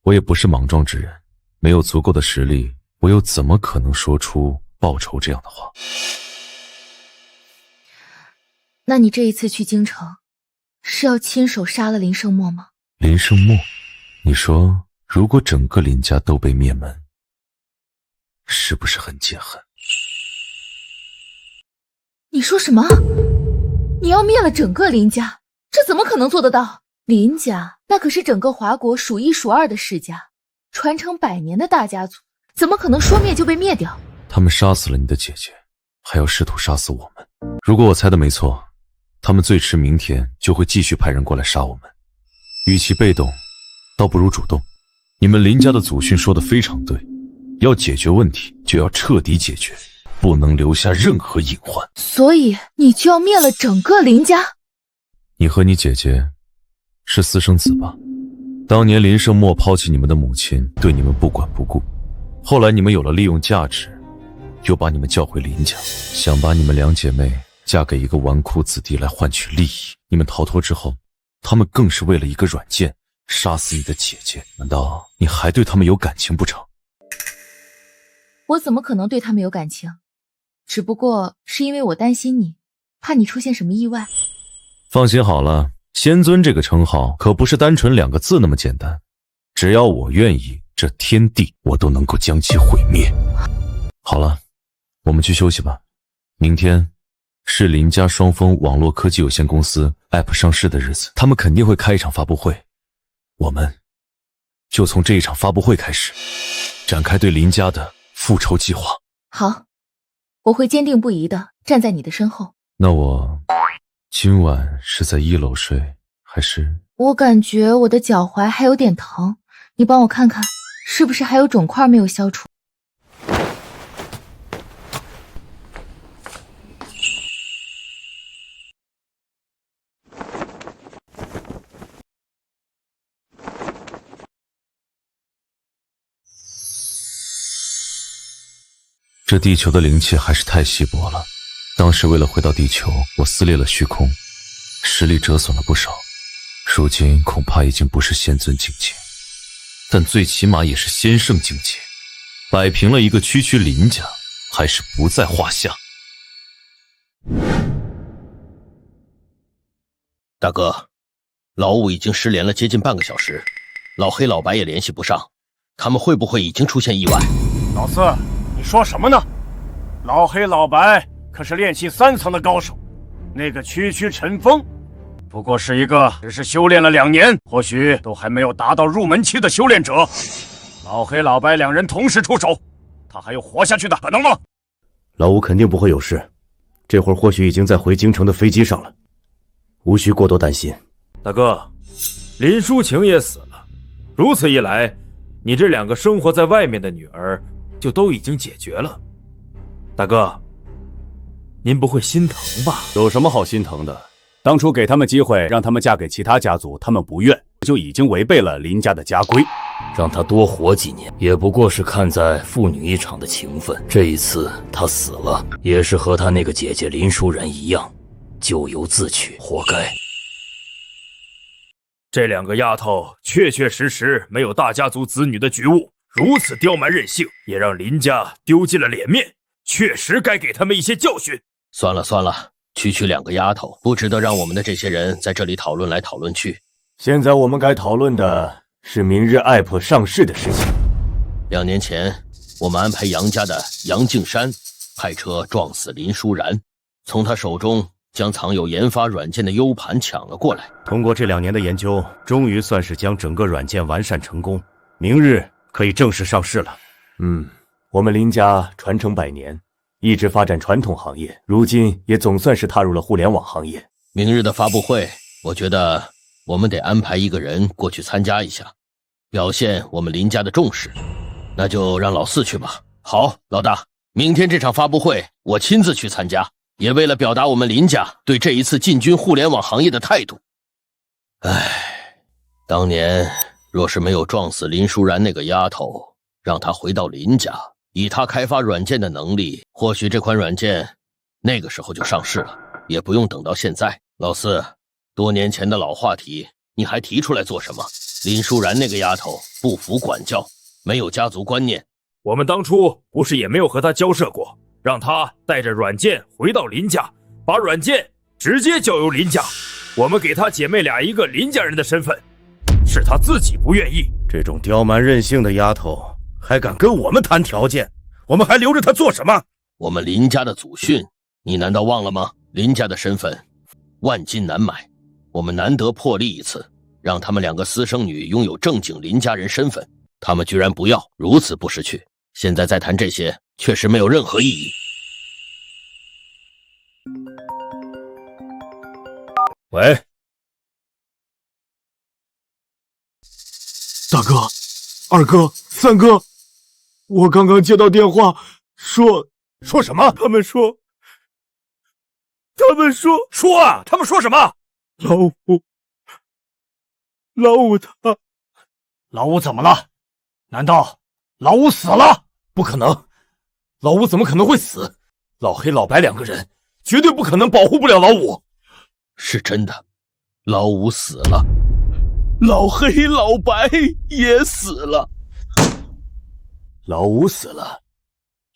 我也不是莽撞之人，没有足够的实力，我又怎么可能说出报仇这样的话？那你这一次去京城，是要亲手杀了林圣墨吗？林圣墨？你说，如果整个林家都被灭门，是不是很解恨？你说什么？你要灭了整个林家？这怎么可能做得到？林家那可是整个华国数1数2的世家，传承100年的大家族，怎么可能说灭就被灭掉？他们杀死了你的姐姐，还要试图杀死我们。如果我猜的没错，他们最迟明天就会继续派人过来杀我们。与其被动，倒不如主动。你们林家的祖训说得非常对，要解决问题就要彻底解决，不能留下任何隐患。所以你就要灭了整个林家？你和你姐姐是私生子吧？当年林圣墨抛弃你们的母亲，对你们不管不顾，后来你们有了利用价值，又把你们叫回林家，想把你们2姐妹嫁给一个纨绔子弟来换取利益。你们逃脱之后，他们更是为了一个软件杀死你的姐姐，难道你还对他们有感情不成？我怎么可能对他们有感情？只不过是因为我担心你，怕你出现什么意外。放心好了，仙尊这个称号可不是单纯2个字那么简单，只要我愿意，这天地我都能够将其毁灭。好了，我们去休息吧。明天是林家双峰网络科技有限公司 App 上市的日子，他们肯定会开一场发布会，我们就从这一场发布会开始，展开对林家的复仇计划。好，我会坚定不移地站在你的身后。那我今晚是在1楼睡，还是……我感觉我的脚踝还有点疼，你帮我看看，是不是还有肿块没有消除？这地球的灵气还是太稀薄了，当时为了回到地球，我撕裂了虚空，实力折损了不少，如今恐怕已经不是仙尊境界，但最起码也是仙圣境界。摆平了一个区区林家，还是不在话下。大哥，老五已经失联了接近半个小时，老黑老白也联系不上，他们会不会已经出现意外？老四，你说什么呢？老黑老白可是炼气3层的高手，那个区陈峰不过是一个只是修炼了2年，或许都还没有达到入门期的修炼者。老黑老白2人同时出手，他还有活下去的可能吗？老五肯定不会有事，这会儿或许已经在回京城的飞机上了，无需过多担心。大哥，林淑晴也死了，如此一来，你这2个生活在外面的女儿就都已经解决了。大哥，您不会心疼吧？有什么好心疼的？当初给他们机会让他们嫁给其他家族，他们不愿，就已经违背了林家的家规。让他多活几年，也不过是看在父女一场的情分。这一次他死了，也是和他那个姐姐林淑然一样，咎由自取，活该。这2个丫头确实没有大家族子女的觉悟，如此刁蛮任性，也让林家丢尽了脸面，确实该给他们一些教训。算了，区2个丫头不值得让我们的这些人在这里讨论来讨论去。现在我们该讨论的是明日IPO上市的事情。2年前，我们安排杨家的杨敬山派车撞死林淑然，从他手中将藏有研发软件的 U 盘抢了过来。通过这2年的研究，终于算是将整个软件完善成功，明日可以正式上市了。我们林家传承100年，一直发展传统行业，如今也总算是踏入了互联网行业。明日的发布会，我觉得我们得安排一个人过去参加一下，表现我们林家的重视。那就让老四去吧。好，老大，明天这场发布会我亲自去参加，也为了表达我们林家对这一次进军互联网行业的态度。当年若是没有撞死林淑然那个丫头，让她回到林家，以她开发软件的能力，或许这款软件那个时候就上市了，也不用等到现在。老四，多年前的老话题你还提出来做什么？林淑然那个丫头不服管教，没有家族观念。我们当初不是也没有和她交涉过，让她带着软件回到林家，把软件直接交由林家，我们给她姐妹俩一个林家人的身份，是她自己不愿意。这种刁蛮任性的丫头还敢跟我们谈条件，我们还留着她做什么？我们林家的祖训你难道忘了吗？林家的身份万金难买，我们难得破例一次，让他们2个私生女拥有正经林家人身份，他们居然不要，如此不识趣。现在再谈这些确实没有任何意义。喂，大哥、二哥、三哥，我刚刚接到电话，说什么？他们说说啊！他们说什么？老五怎么了？难道老五死了？不可能，老五怎么可能会死？老黑老白2个人绝对不可能保护不了老五。是真的，老五死了，老黑老白也死了。老五死了，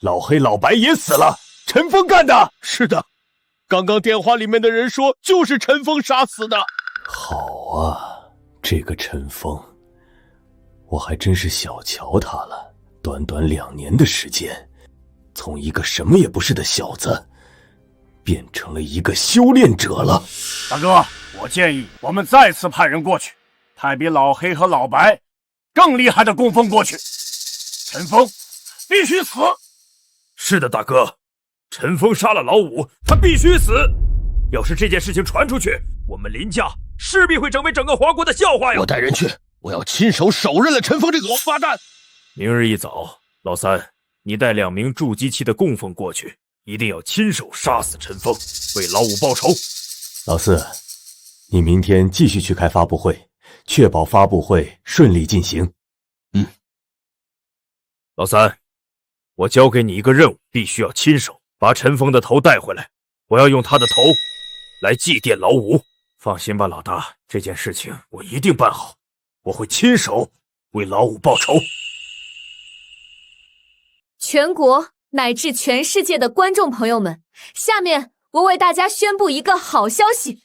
老黑老白也死了，陈峰干的。是的，刚刚电话里面的人说就是陈峰杀死的。好啊，这个陈峰，我还真是小瞧他了。短短2年的时间，从一个什么也不是的小子，变成了一个修炼者了。大哥，我建议我们再次派人过去，派比老黑和老白更厉害的工蜂过去。陈峰必须死！是的，大哥，陈峰杀了老五，他必须死。要是这件事情传出去，我们林家势必会成为整个华国的笑话呀！我带人去，我要亲手手刃了陈峰这个王八蛋！明日一早，老三，你带2名筑基期的供奉过去，一定要亲手杀死陈峰，为老五报仇。老四，你明天继续去开发布会，确保发布会顺利进行。老三，我交给你一个任务，必须要亲手把陈峰的头带回来，我要用他的头来祭奠老五。放心吧，老大，这件事情我一定办好，我会亲手为老五报仇。全国乃至全世界的观众朋友们，下面我为大家宣布一个好消息：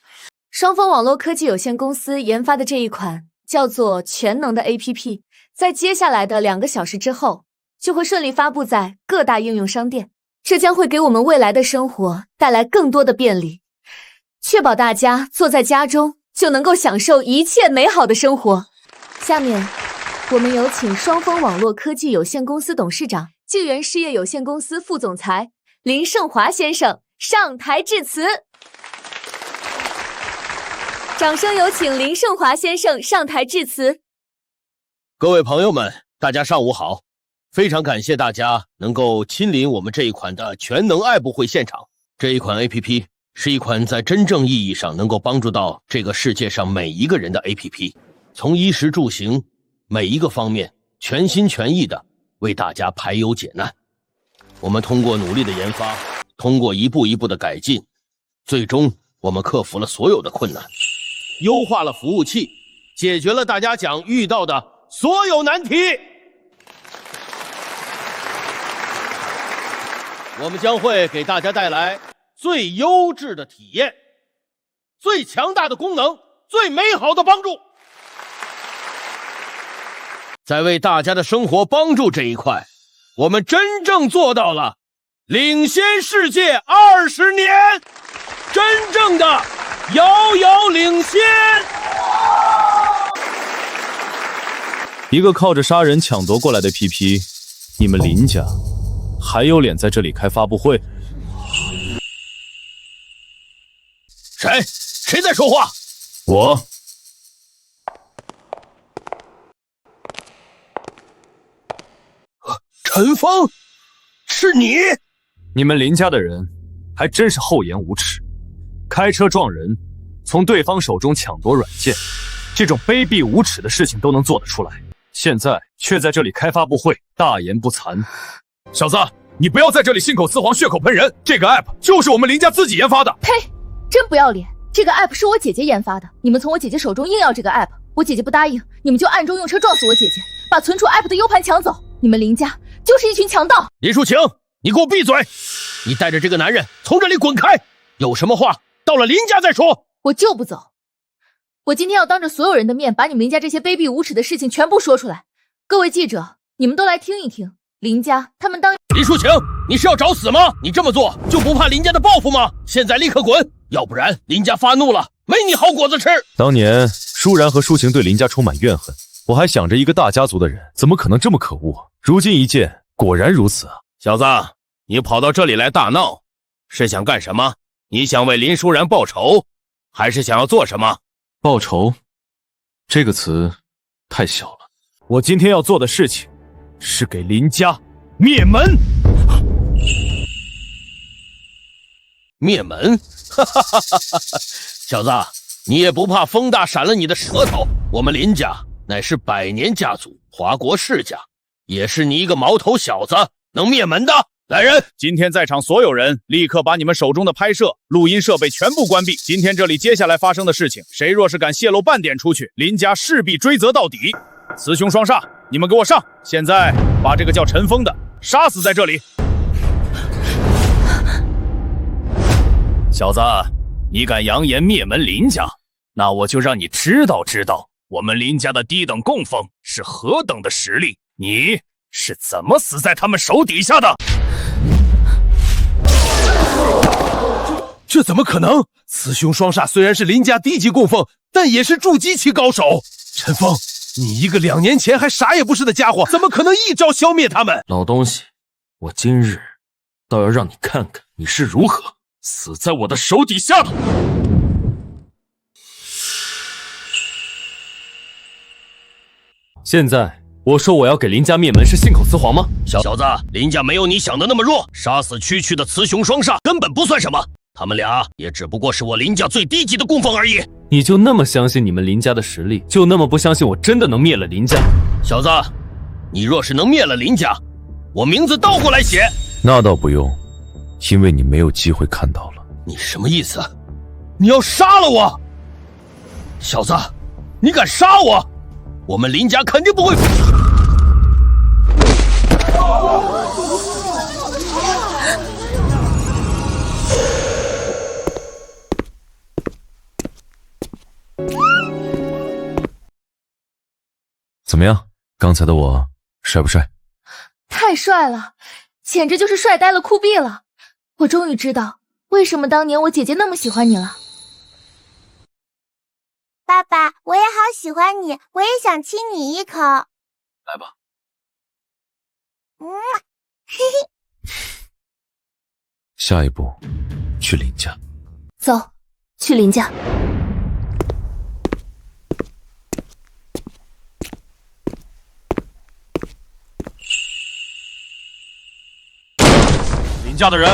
双峰网络科技有限公司研发的这一款叫做全能的 APP， 在接下来的2个小时之后，就会顺利发布在各大应用商店。这将会给我们未来的生活带来更多的便利，确保大家坐在家中就能够享受一切美好的生活。下面，我们有请双峰网络科技有限公司董事长、晋源事业有限公司副总裁林胜华先生上台致辞。掌声有请林胜华先生上台致辞。各位朋友们，大家上午好。非常感谢大家能够亲临我们这一款的全能爱布会现场。这一款 APP 是一款在真正意义上能够帮助到这个世界上每一个人的 APP， 从衣食住行每一个方面全心全意的为大家排忧解难。我们通过努力的研发，通过一步一步的改进，最终我们克服了所有的困难，优化了服务器，解决了大家将遇到的所有难题。我们将会给大家带来最优质的体验，最强大的功能，最美好的帮助。在为大家的生活帮助这一块，我们真正做到了领先世界20年，真正的遥遥领先。一个靠着杀人抢夺过来的 APP， 你们林家还有脸在这里开发布会？谁在说话？我。陈峰，是你？你们林家的人还真是厚颜无耻，开车撞人，从对方手中抢夺软件，这种卑鄙无耻的事情都能做得出来，现在却在这里开发布会，大言不惭。小子，你不要在这里信口雌黄、血口喷人！这个 app 就是我们林家自己研发的。呸！真不要脸！这个 app 是我姐姐研发的，你们从我姐姐手中硬要这个 app， 我姐姐不答应，你们就暗中用车撞死我姐姐，把存储 app 的 U 盘抢走。你们林家就是一群强盗！林淑晴，你给我闭嘴！你带着这个男人从这里滚开！有什么话到了林家再说。我就不走！我今天要当着所有人的面，把你们林家这些卑鄙无耻的事情全部说出来。各位记者，你们都来听一听。林家他们当……林淑晴，你是要找死吗？你这么做就不怕林家的报复吗？现在立刻滚，要不然林家发怒了，没你好果子吃。当年舒然和舒晴对林家充满怨恨，我还想着一个大家族的人怎么可能这么可恶，如今一见，果然如此啊！小子，你跑到这里来大闹，是想干什么？你想为林舒然报仇，还是想要做什么？报仇这个词太小了，我今天要做的事情是给林家灭门。灭门？哈哈哈哈哈！小子，你也不怕风大闪了你的舌头？我们林家乃是100年家族，华国世家，也是你一个毛头小子能灭门的？来人！今天在场所有人，立刻把你们手中的拍摄、录音设备全部关闭。今天这里接下来发生的事情，谁若是敢泄露半点出去，林家势必追责到底。雌雄双煞，你们给我上！现在把这个叫陈峰的杀死在这里。小子，你敢扬言灭门林家，那我就让你知道知道我们林家的低等供奉是何等的实力。你是怎么死在他们手底下的？这怎么可能？雌雄双煞虽然是林家低级供奉，但也是筑基期高手。陈峰，你一个2年前还啥也不是的家伙，怎么可能一招消灭他们？老东西，我今日倒要让你看看你是如何死在我的手底下的。现在我说我要给林家灭门是信口雌黄吗？小子，林家没有你想的那么弱，杀死区区的雌雄双煞根本不算什么，他们俩也只不过是我林家最低级的供奉而已。你就那么相信你们林家的实力，就那么不相信我真的能灭了林家？小子，你若是能灭了林家，我名字倒过来写。那倒不用，因为你没有机会看到了。你什么意思？你要杀了我？小子，你敢杀我？我们林家肯定不会。怎么样？刚才的我帅不帅？太帅了，简直就是帅呆了酷毙了！我终于知道为什么当年我姐姐那么喜欢你了。爸爸，我也好喜欢你，我也想亲你一口。来吧。嘿嘿。下一步，去林家。走，去林家。林家的人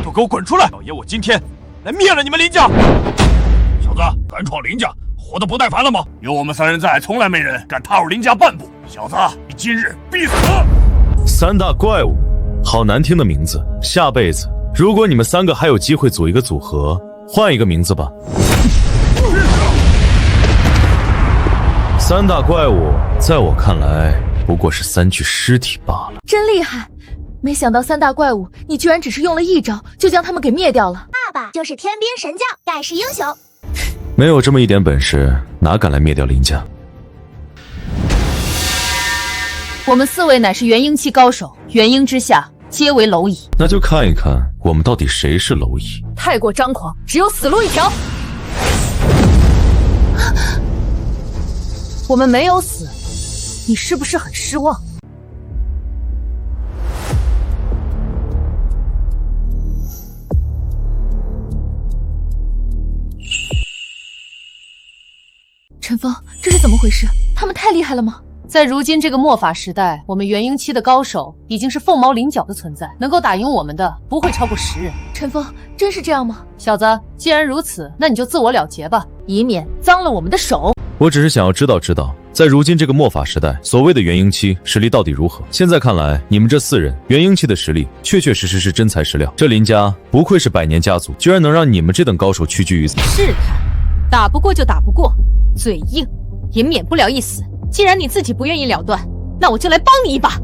都给我滚出来！老爷，我今天来灭了你们林家！小子，敢闯林家，活得不耐烦了吗？有我们3人在，从来没人敢踏入林家半步。小子，你今日必死！3大怪物，好难听的名字。下辈子，如果你们3个还有机会组一个组合，换一个名字吧。3大怪物，在我看来，不过是3具尸体罢了。真厉害！没想到3大怪物，你居然只是用了1招，就将他们给灭掉了。爸爸就是天兵神将，盖世英雄。没有这么一点本事，哪敢来灭掉林家？我们4位乃是元婴期高手，元婴之下皆为蝼蚁。那就看一看我们到底谁是蝼蚁。太过张狂，只有死路一条。我们没有死，你是不是很失望？陈峰，这是怎么回事？他们太厉害了吗？在如今这个末法时代，我们元婴期的高手已经是凤毛麟角的存在，能够打赢我们的不会超过10人。陈峰，真是这样吗？小子，既然如此，那你就自我了结吧，以免脏了我们的手。我只是想要知道，在如今这个末法时代，所谓的元婴期实力到底如何？现在看来，你们这4人元婴期的实力确确实实是真材实料。这林家不愧是100年家族，居然能让你们这等高手屈居于此。试探，打不过就打不过，嘴硬也免不了一死。既然你自己不愿意了断，那我就来帮你一把。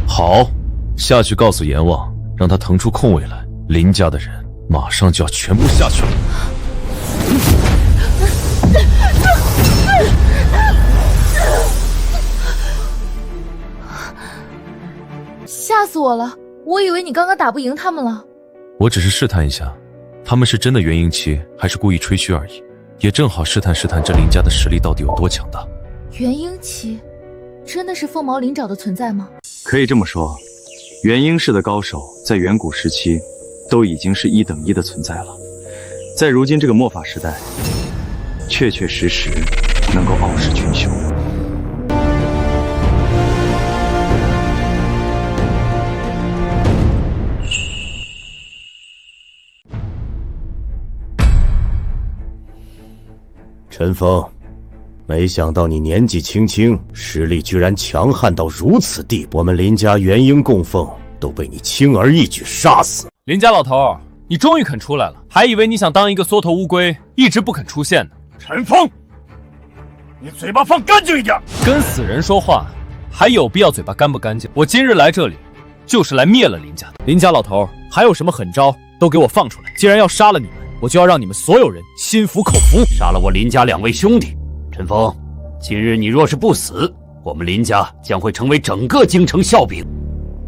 好，下去告诉阎王，让他腾出空位来，林家的人马上就要全部下去了。吓死我了！我以为你刚刚打不赢他们了。我只是试探一下，他们是真的元婴期，还是故意吹嘘而已。也正好试探这林家的实力到底有多强大。元婴期真的是凤毛麟角的存在吗？可以这么说，元婴式的高手在远古时期都已经是1等1的存在了，在如今这个末法时代，确确实实能够傲视群雄。陈峰，没想到你年纪轻轻，实力居然强悍到如此地步，我们林家元婴供奉都被你轻而易举杀死。林家老头，你终于肯出来了，还以为你想当一个缩头乌龟，一直不肯出现呢。陈峰，你嘴巴放干净一点！跟死人说话，还有必要嘴巴干不干净？我今日来这里，就是来灭了林家的。林家老头，还有什么狠招，都给我放出来！既然要杀了你们，我就要让你们所有人心服口服。杀了我林家2位兄弟，陈峰，今日你若是不死，我们林家将会成为整个京城笑柄，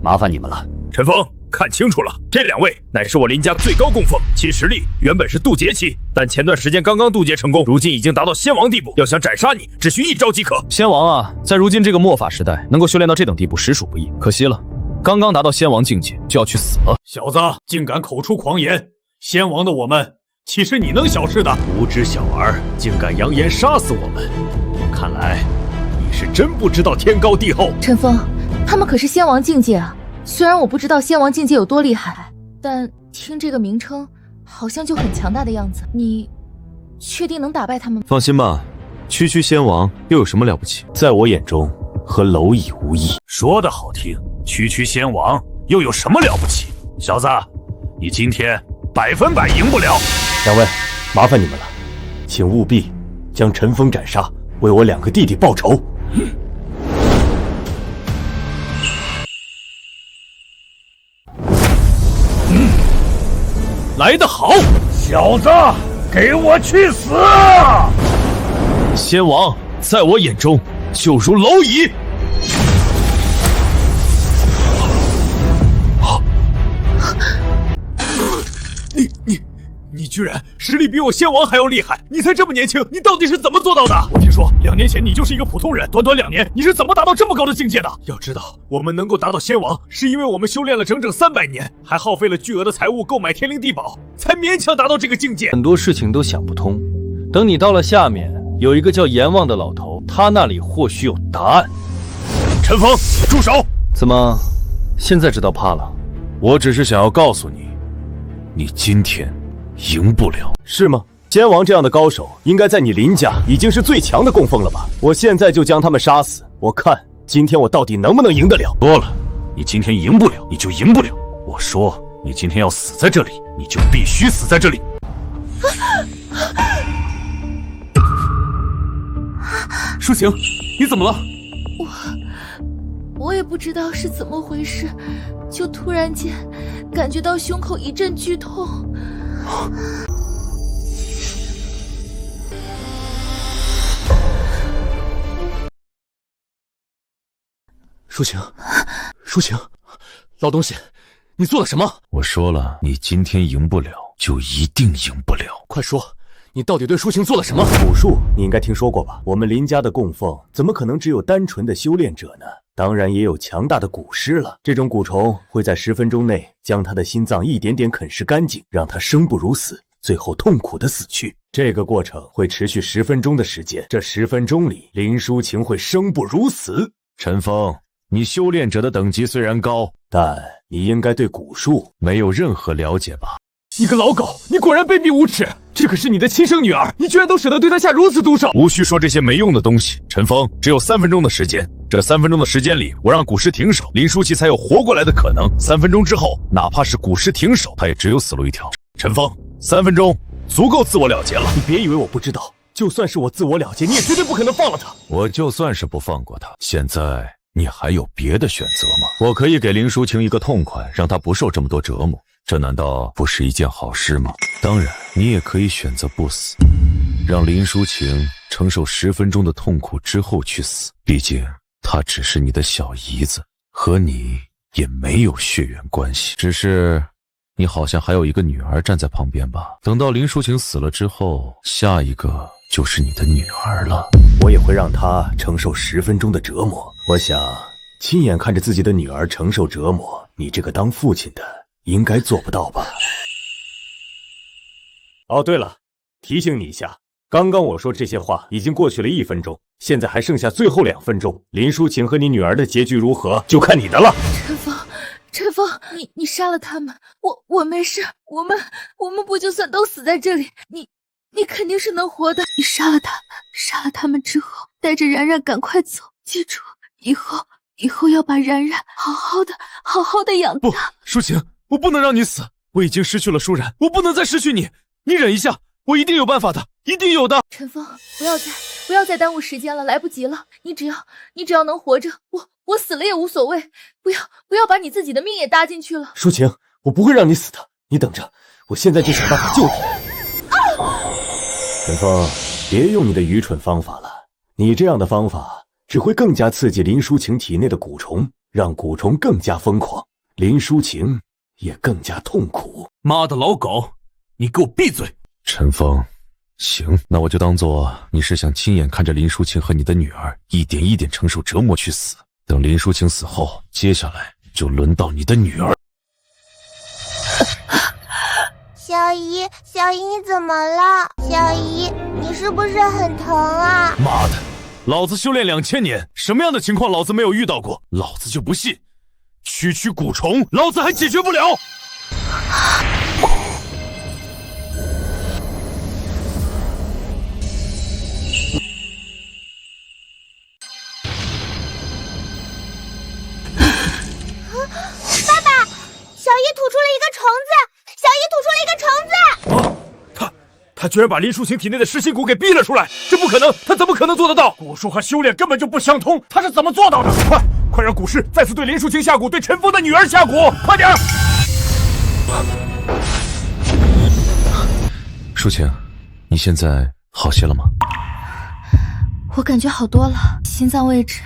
麻烦你们了。陈峰，看清楚了，这2位乃是我林家最高供奉，其实力原本是渡劫期，但前段时间刚刚渡劫成功，如今已经达到仙王地步，要想斩杀你，只需1招即可。仙王啊，在如今这个末法时代，能够修炼到这等地步，实属不易。可惜了，刚刚达到仙王境界，就要去死了。小子，竟敢口出狂言！仙王的我们，岂是你能小视的？无知小儿，竟敢扬言杀死我们！看来你是真不知道天高地厚。陈峰，他们可是仙王境界啊！虽然我不知道仙王境界有多厉害，但听这个名称，好像就很强大的样子。你确定能打败他们吗？放心吧，区区仙王又有什么了不起？在我眼中，和蝼蚁无异。说得好听，区区仙王又有什么了不起？小子，你今天100%赢不了。2位，麻烦你们了，请务必将陈峰斩杀，为我2个弟弟报仇。来得好，小子，给我去死！仙王在我眼中就如蝼蚁。你居然实力比我仙王还要厉害！你才这么年轻，你到底是怎么做到的？我听说2年前你就是一个普通人，短短2年，你是怎么达到这么高的境界的？要知道，我们能够达到仙王，是因为我们修炼了整整300年，还耗费了巨额的财物购买天灵地宝，才勉强达到这个境界。很多事情都想不通，等你到了下面，有一个叫阎王的老头，他那里或许有答案。陈峰，住手！怎么，现在知道怕了？我只是想要告诉你，你今天赢不了，是吗？仙王这样的高手，应该在你林家已经是最强的供奉了吧？我现在就将他们杀死，我看今天我到底能不能赢得了。多了，你今天赢不了，你就赢不了。我说你今天要死在这里，你就必须死在这里。舒晴，你怎么了？我也不知道是怎么回事，就突然间感觉到胸口一阵剧痛。舒晴，舒晴，老东西，你做了什么？我说了，你今天赢不了，就一定赢不了。快说，你到底对舒晴做了什么？蛊术你应该听说过吧？我们林家的供奉怎么可能只有单纯的修炼者呢？当然也有强大的蛊师了。这种蛊虫会在10分钟内将他的心脏一点点啃食干净，让他生不如死，最后痛苦的死去。这个过程会持续10分钟的时间，这10分钟里，林舒晴会生不如死。陈峰，你修炼者的等级虽然高，但你应该对蛊术没有任何了解吧？你个老狗，你果然卑鄙无耻！这可是你的亲生女儿，你居然都舍得对她下如此毒手！无需说这些没用的东西。陈峰，只有3分钟的时间，这3分钟的时间里，我让蛊师停手，林舒淇才有活过来的可能。3分钟之后，哪怕是蛊师停手，他也只有死路一条。陈峰，3分钟足够自我了结了。你别以为我不知道，就算是我自我了结，你也绝对不可能放了他。我就算是不放过他，现在你还有别的选择吗？我可以给林舒晴一个痛快，让她不受这么多折磨，这难道不是一件好事吗？当然，你也可以选择不死，让林舒晴承受10分钟的痛苦之后去死。毕竟她只是你的小姨子，和你也没有血缘关系。只是你好像还有一个女儿站在旁边吧？等到林舒晴死了之后，下一个就是你的女儿了。我也会让她承受10分钟的折磨。我想亲眼看着自己的女儿承受折磨，你这个当父亲的应该做不到吧？哦，对了，提醒你一下，刚刚我说这些话已经过去了1分钟，现在还剩下最后2分钟。林舒晴和你女儿的结局如何，就看你的了。陈峰，你杀了他们，我没事，我们不就算都死在这里，你肯定是能活的。你杀了他们之后，带着然然赶快走，记住，以后要把然然好好的养大。不，舒晴，我不能让你死，我已经失去了舒然，我不能再失去你。你忍一下，我一定有办法的，一定有的。陈峰，不要再耽误时间了，来不及了。你只要能活着，我死了也无所谓。不要把你自己的命也搭进去了。舒晴，我不会让你死的，你等着，我现在就想办法救你。陈峰，别用你的愚蠢方法了，你这样的方法只会更加刺激林舒晴体内的蛊虫，让蛊虫更加疯狂，林舒晴也更加痛苦。妈的老狗，你给我闭嘴！陈峰，行，那我就当做你是想亲眼看着林舒晴和你的女儿一点一点承受折磨去死。等林舒晴死后，接下来就轮到你的女儿。小姨，你怎么了？小姨，你是不是很疼啊？妈的，老子修炼2000年，什么样的情况老子没有遇到过？老子就不信，区区蛊虫，老子还解决不了！爸爸，小姨吐出了一个虫子！他居然把林舒晴体内的噬心蛊给逼了出来，这不可能，他怎么可能做得到？蛊术和修炼根本就不相通，他是怎么做到的？快让蛊师再次对林舒晴下蛊，对陈峰的女儿下蛊，快点！舒晴，你现在好些了吗？我感觉好多了。心脏位置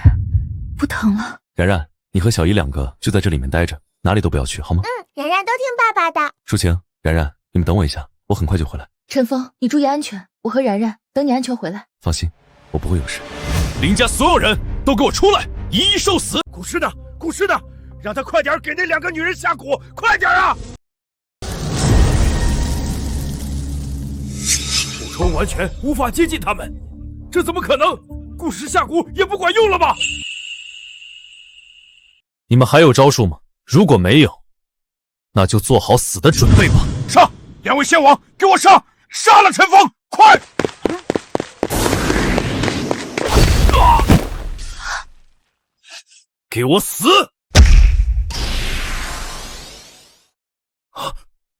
不疼了。然然，你和小姨两个就在这里面待着，哪里都不要去，好吗？然然都听爸爸的。舒晴、然然，你们等我一下，我很快就回来。陈峰，你注意安全，我和然然等你安全回来。放心，我不会有事。林家所有人都给我出来，一一受死！古尸呢？古尸呢？让他快点给那2个女人下蛊，快点啊！蛊虫完全无法接近他们，这怎么可能？古尸下蛊也不管用了吧？你们还有招数吗？如果没有，那就做好死的准备吧。上！2位仙王，给我上！杀了陈峰，快！给我死！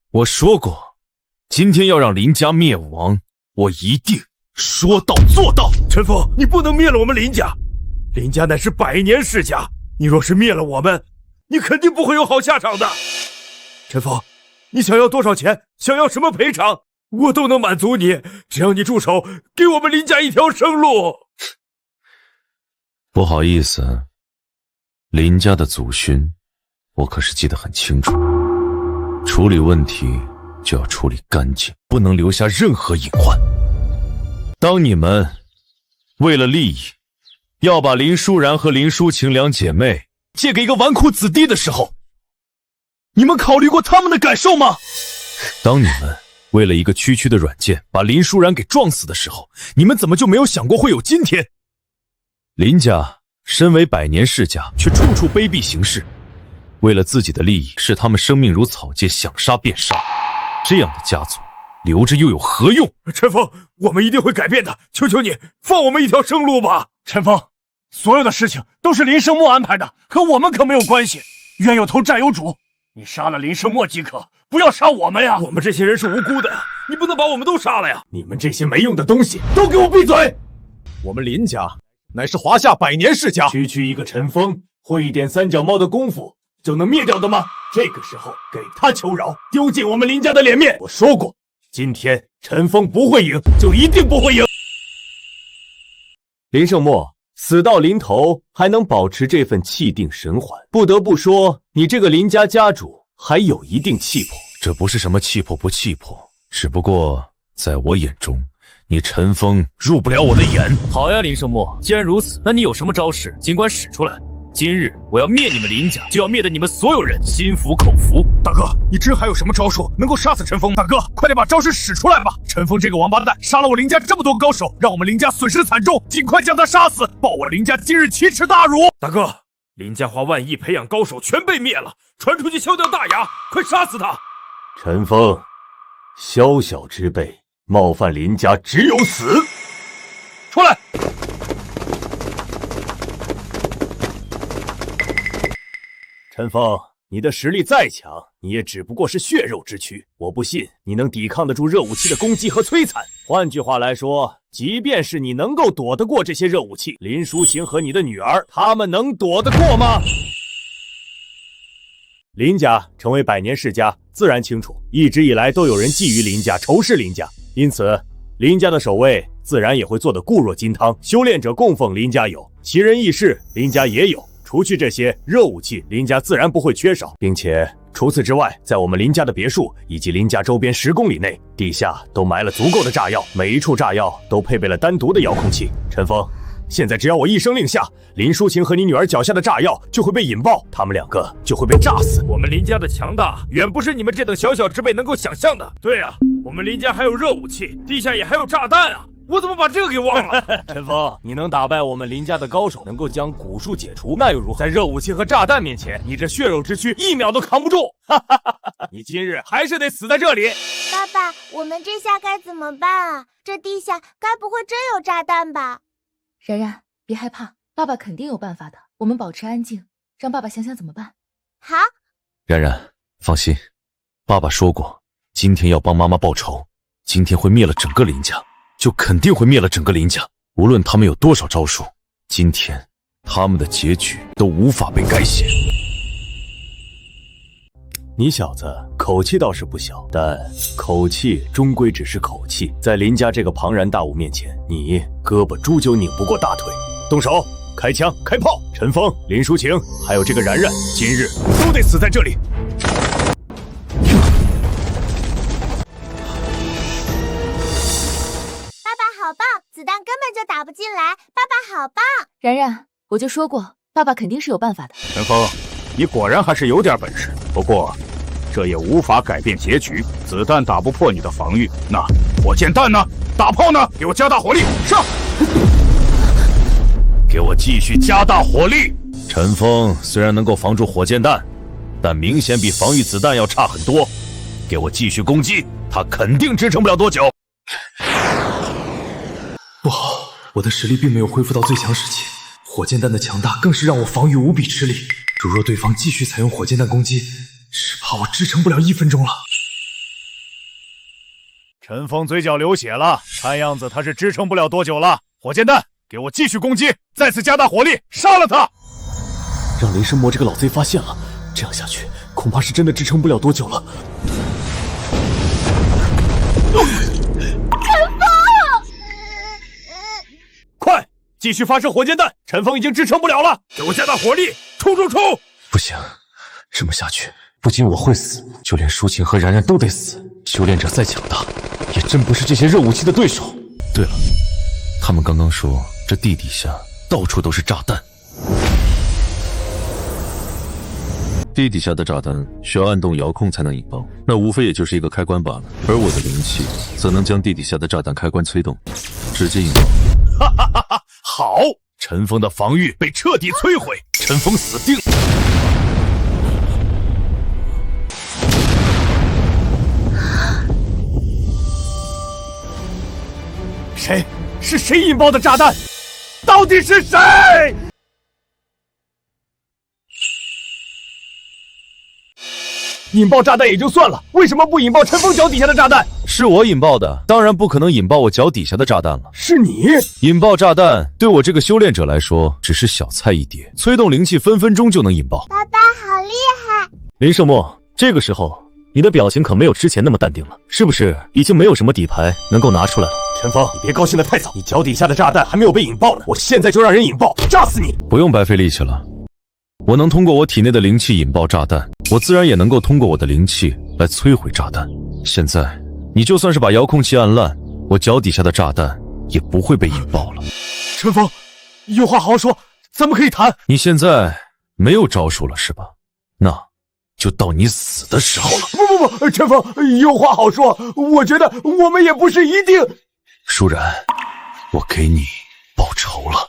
我说过，今天要让林家灭亡，我一定说到做到。陈峰，你不能灭了我们林家，林家乃是100年世家，你若是灭了我们，你肯定不会有好下场的。陈峰，你想要多少钱？想要什么赔偿？我都能满足你，只要你住手，给我们林家一条生路。不好意思，林家的祖训，我可是记得很清楚。处理问题就要处理干净，不能留下任何隐患。当你们为了利益，要把林舒然和林舒晴2姐妹借给一个纨绔子弟的时候，你们考虑过他们的感受吗？当你们为了一个区区的软件把林舒然给撞死的时候，你们怎么就没有想过会有今天？林家身为100年世家，却处处卑鄙行事，为了自己的利益，视他们生命如草芥，想杀便杀。这样的家族留着又有何用？陈峰，我们一定会改变的，求求你放我们一条生路吧。陈峰，所有的事情都是林胜墨安排的，和我们可没有关系。冤有头债有主，你杀了林胜墨即可，不要杀我们呀！我们这些人是无辜的，你不能把我们都杀了呀！你们这些没用的东西，都给我闭嘴！我们林家乃是华夏100年世家，区一个陈峰，会一点3脚猫的功夫就能灭掉的吗？这个时候给他求饶，丢尽我们林家的脸面。我说过，今天陈峰不会赢，就一定不会赢。林胜墨死到临头还能保持这份气定神缓，不得不说，你这个林家家主还有一定气魄。这不是什么气魄不气魄，只不过在我眼中，你陈峰入不了我的眼。好呀，林胜墨，既然如此，那你有什么招式，尽管使出来。今日我要灭你们林家，就要灭得你们所有人心服口服。大哥，你真还有什么招数能够杀死陈峰？大哥，快点把招式使出来吧！陈峰这个王八蛋杀了我林家这么多高手，让我们林家损失惨重，尽快将他杀死，报我林家今日奇耻大辱！大哥，林家花万亿培养高手全被灭了，传出去敲掉大牙，快杀死他！陈峰，小小之辈，冒犯林家只有死！出来！陈峰，你的实力再强，你也只不过是血肉之躯，我不信你能抵抗得住热武器的攻击和摧残。换句话来说，即便是你能够躲得过这些热武器，林舒晴和你的女儿，他们能躲得过吗？林家成为100年世家，自然清楚，一直以来都有人觊觎林家，仇视林家，因此林家的守卫自然也会做得固若金汤。修炼者供奉林家有，奇人异事林家也有。除去这些热武器，林家自然不会缺少，并且除此之外，在我们林家的别墅以及林家周边10公里内，地下都埋了足够的炸药，每一处炸药都配备了单独的遥控器。陈峰，现在只要我一声令下，林舒晴和你女儿脚下的炸药就会被引爆，他们2个就会被炸死。我们林家的强大远不是你们这等小小之辈能够想象的。对啊，我们林家还有热武器，地下也还有炸弹啊！我怎么把这个给忘了？陈峰，你能打败我们林家的高手，能够将蛊术解除，那又如何？在热武器和炸弹面前，你这血肉之躯1秒都扛不住！你今日还是得死在这里！爸爸，我们这下该怎么办啊？这地下该不会真有炸弹吧？然然，别害怕，爸爸肯定有办法的。我们保持安静，让爸爸想想怎么办。好。然然，放心，爸爸说过，今天要帮妈妈报仇，今天会灭了整个林家。就肯定会灭了整个林家，无论他们有多少招数，今天他们的结局都无法被改写。你小子口气倒是不小，但口气终归只是口气，在林家这个庞然大物面前，你胳膊终究拧不过大腿。动手！开枪开炮！陈峰、林淑晴还有这个然然，今日都得死在这里！爸爸好棒，子弹根本就打不进来，爸爸好棒！然然，我就说过，爸爸肯定是有办法的。陈峰，你果然还是有点本事，不过这也无法改变结局。子弹打不破你的防御，那火箭弹呢？大炮呢？给我加大火力，上！给我继续加大火力！陈峰虽然能够防住火箭弹，但明显比防御子弹要差很多。给我继续攻击，他肯定支撑不了多久。不好，我的实力并没有恢复到最强时期，火箭弹的强大更是让我防御无比吃力。如若对方继续采用火箭弹攻击，只怕我支撑不了1分钟了。陈峰嘴角流血了，看样子他是支撑不了多久了。火箭弹，给我继续攻击，再次加大火力，杀了他！让雷神魔这个老贼发现了，这样下去恐怕是真的支撑不了多久了。陈峰，快，继续发射火箭弹！陈峰已经支撑不了了，给我加大火力，冲冲冲！不行，这么下去，不仅我会死，就连舒晴和然然都得死。修炼者再强大，也真不是这些热武器的对手。对了，他们刚刚说这地底下到处都是炸弹。地底下的炸弹需要按动遥控才能引爆，那无非也就是一个开关罢了。而我的灵气则能将地底下的炸弹开关催动，直接引爆。哈哈哈哈！好，陈峰的防御被彻底摧毁，陈峰死定了。谁？是谁引爆的炸弹？到底是谁？引爆炸弹也就算了，为什么不引爆陈峰脚底下的炸弹？是我引爆的，当然不可能引爆我脚底下的炸弹了。是你引爆炸弹，对我这个修炼者来说只是小菜一碟，催动灵气分分钟就能引爆。爸爸好厉害！林胜墨，这个时候你的表情可没有之前那么淡定了，是不是已经没有什么底牌能够拿出来了？陈峰，你别高兴得太早，你脚底下的炸弹还没有被引爆呢，我现在就让人引爆，炸死你！不用白费力气了，我能通过我体内的灵气引爆炸弹，我自然也能够通过我的灵气来摧毁炸弹。现在你就算是把遥控器按烂，我脚底下的炸弹也不会被引爆了。陈峰，有话好好说，咱们可以谈。你现在没有招数了是吧？那就到你死的时候了。不，陈峰，有话好说，我觉得我们也不是一定。舒然，我给你报仇了。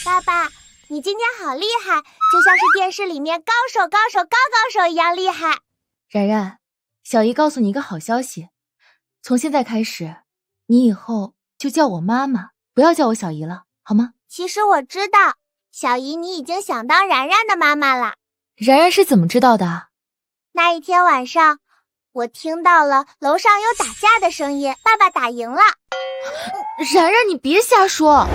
爸爸，你今天好厉害，就像是电视里面高手一样厉害。然然，小姨告诉你一个好消息，从现在开始，你以后就叫我妈妈，不要叫我小姨了，好吗？其实我知道，小姨你已经想当然然的妈妈了。然然是怎么知道的？那一天晚上，我听到了楼上有打架的声音，爸爸打赢了。然然，你别瞎说。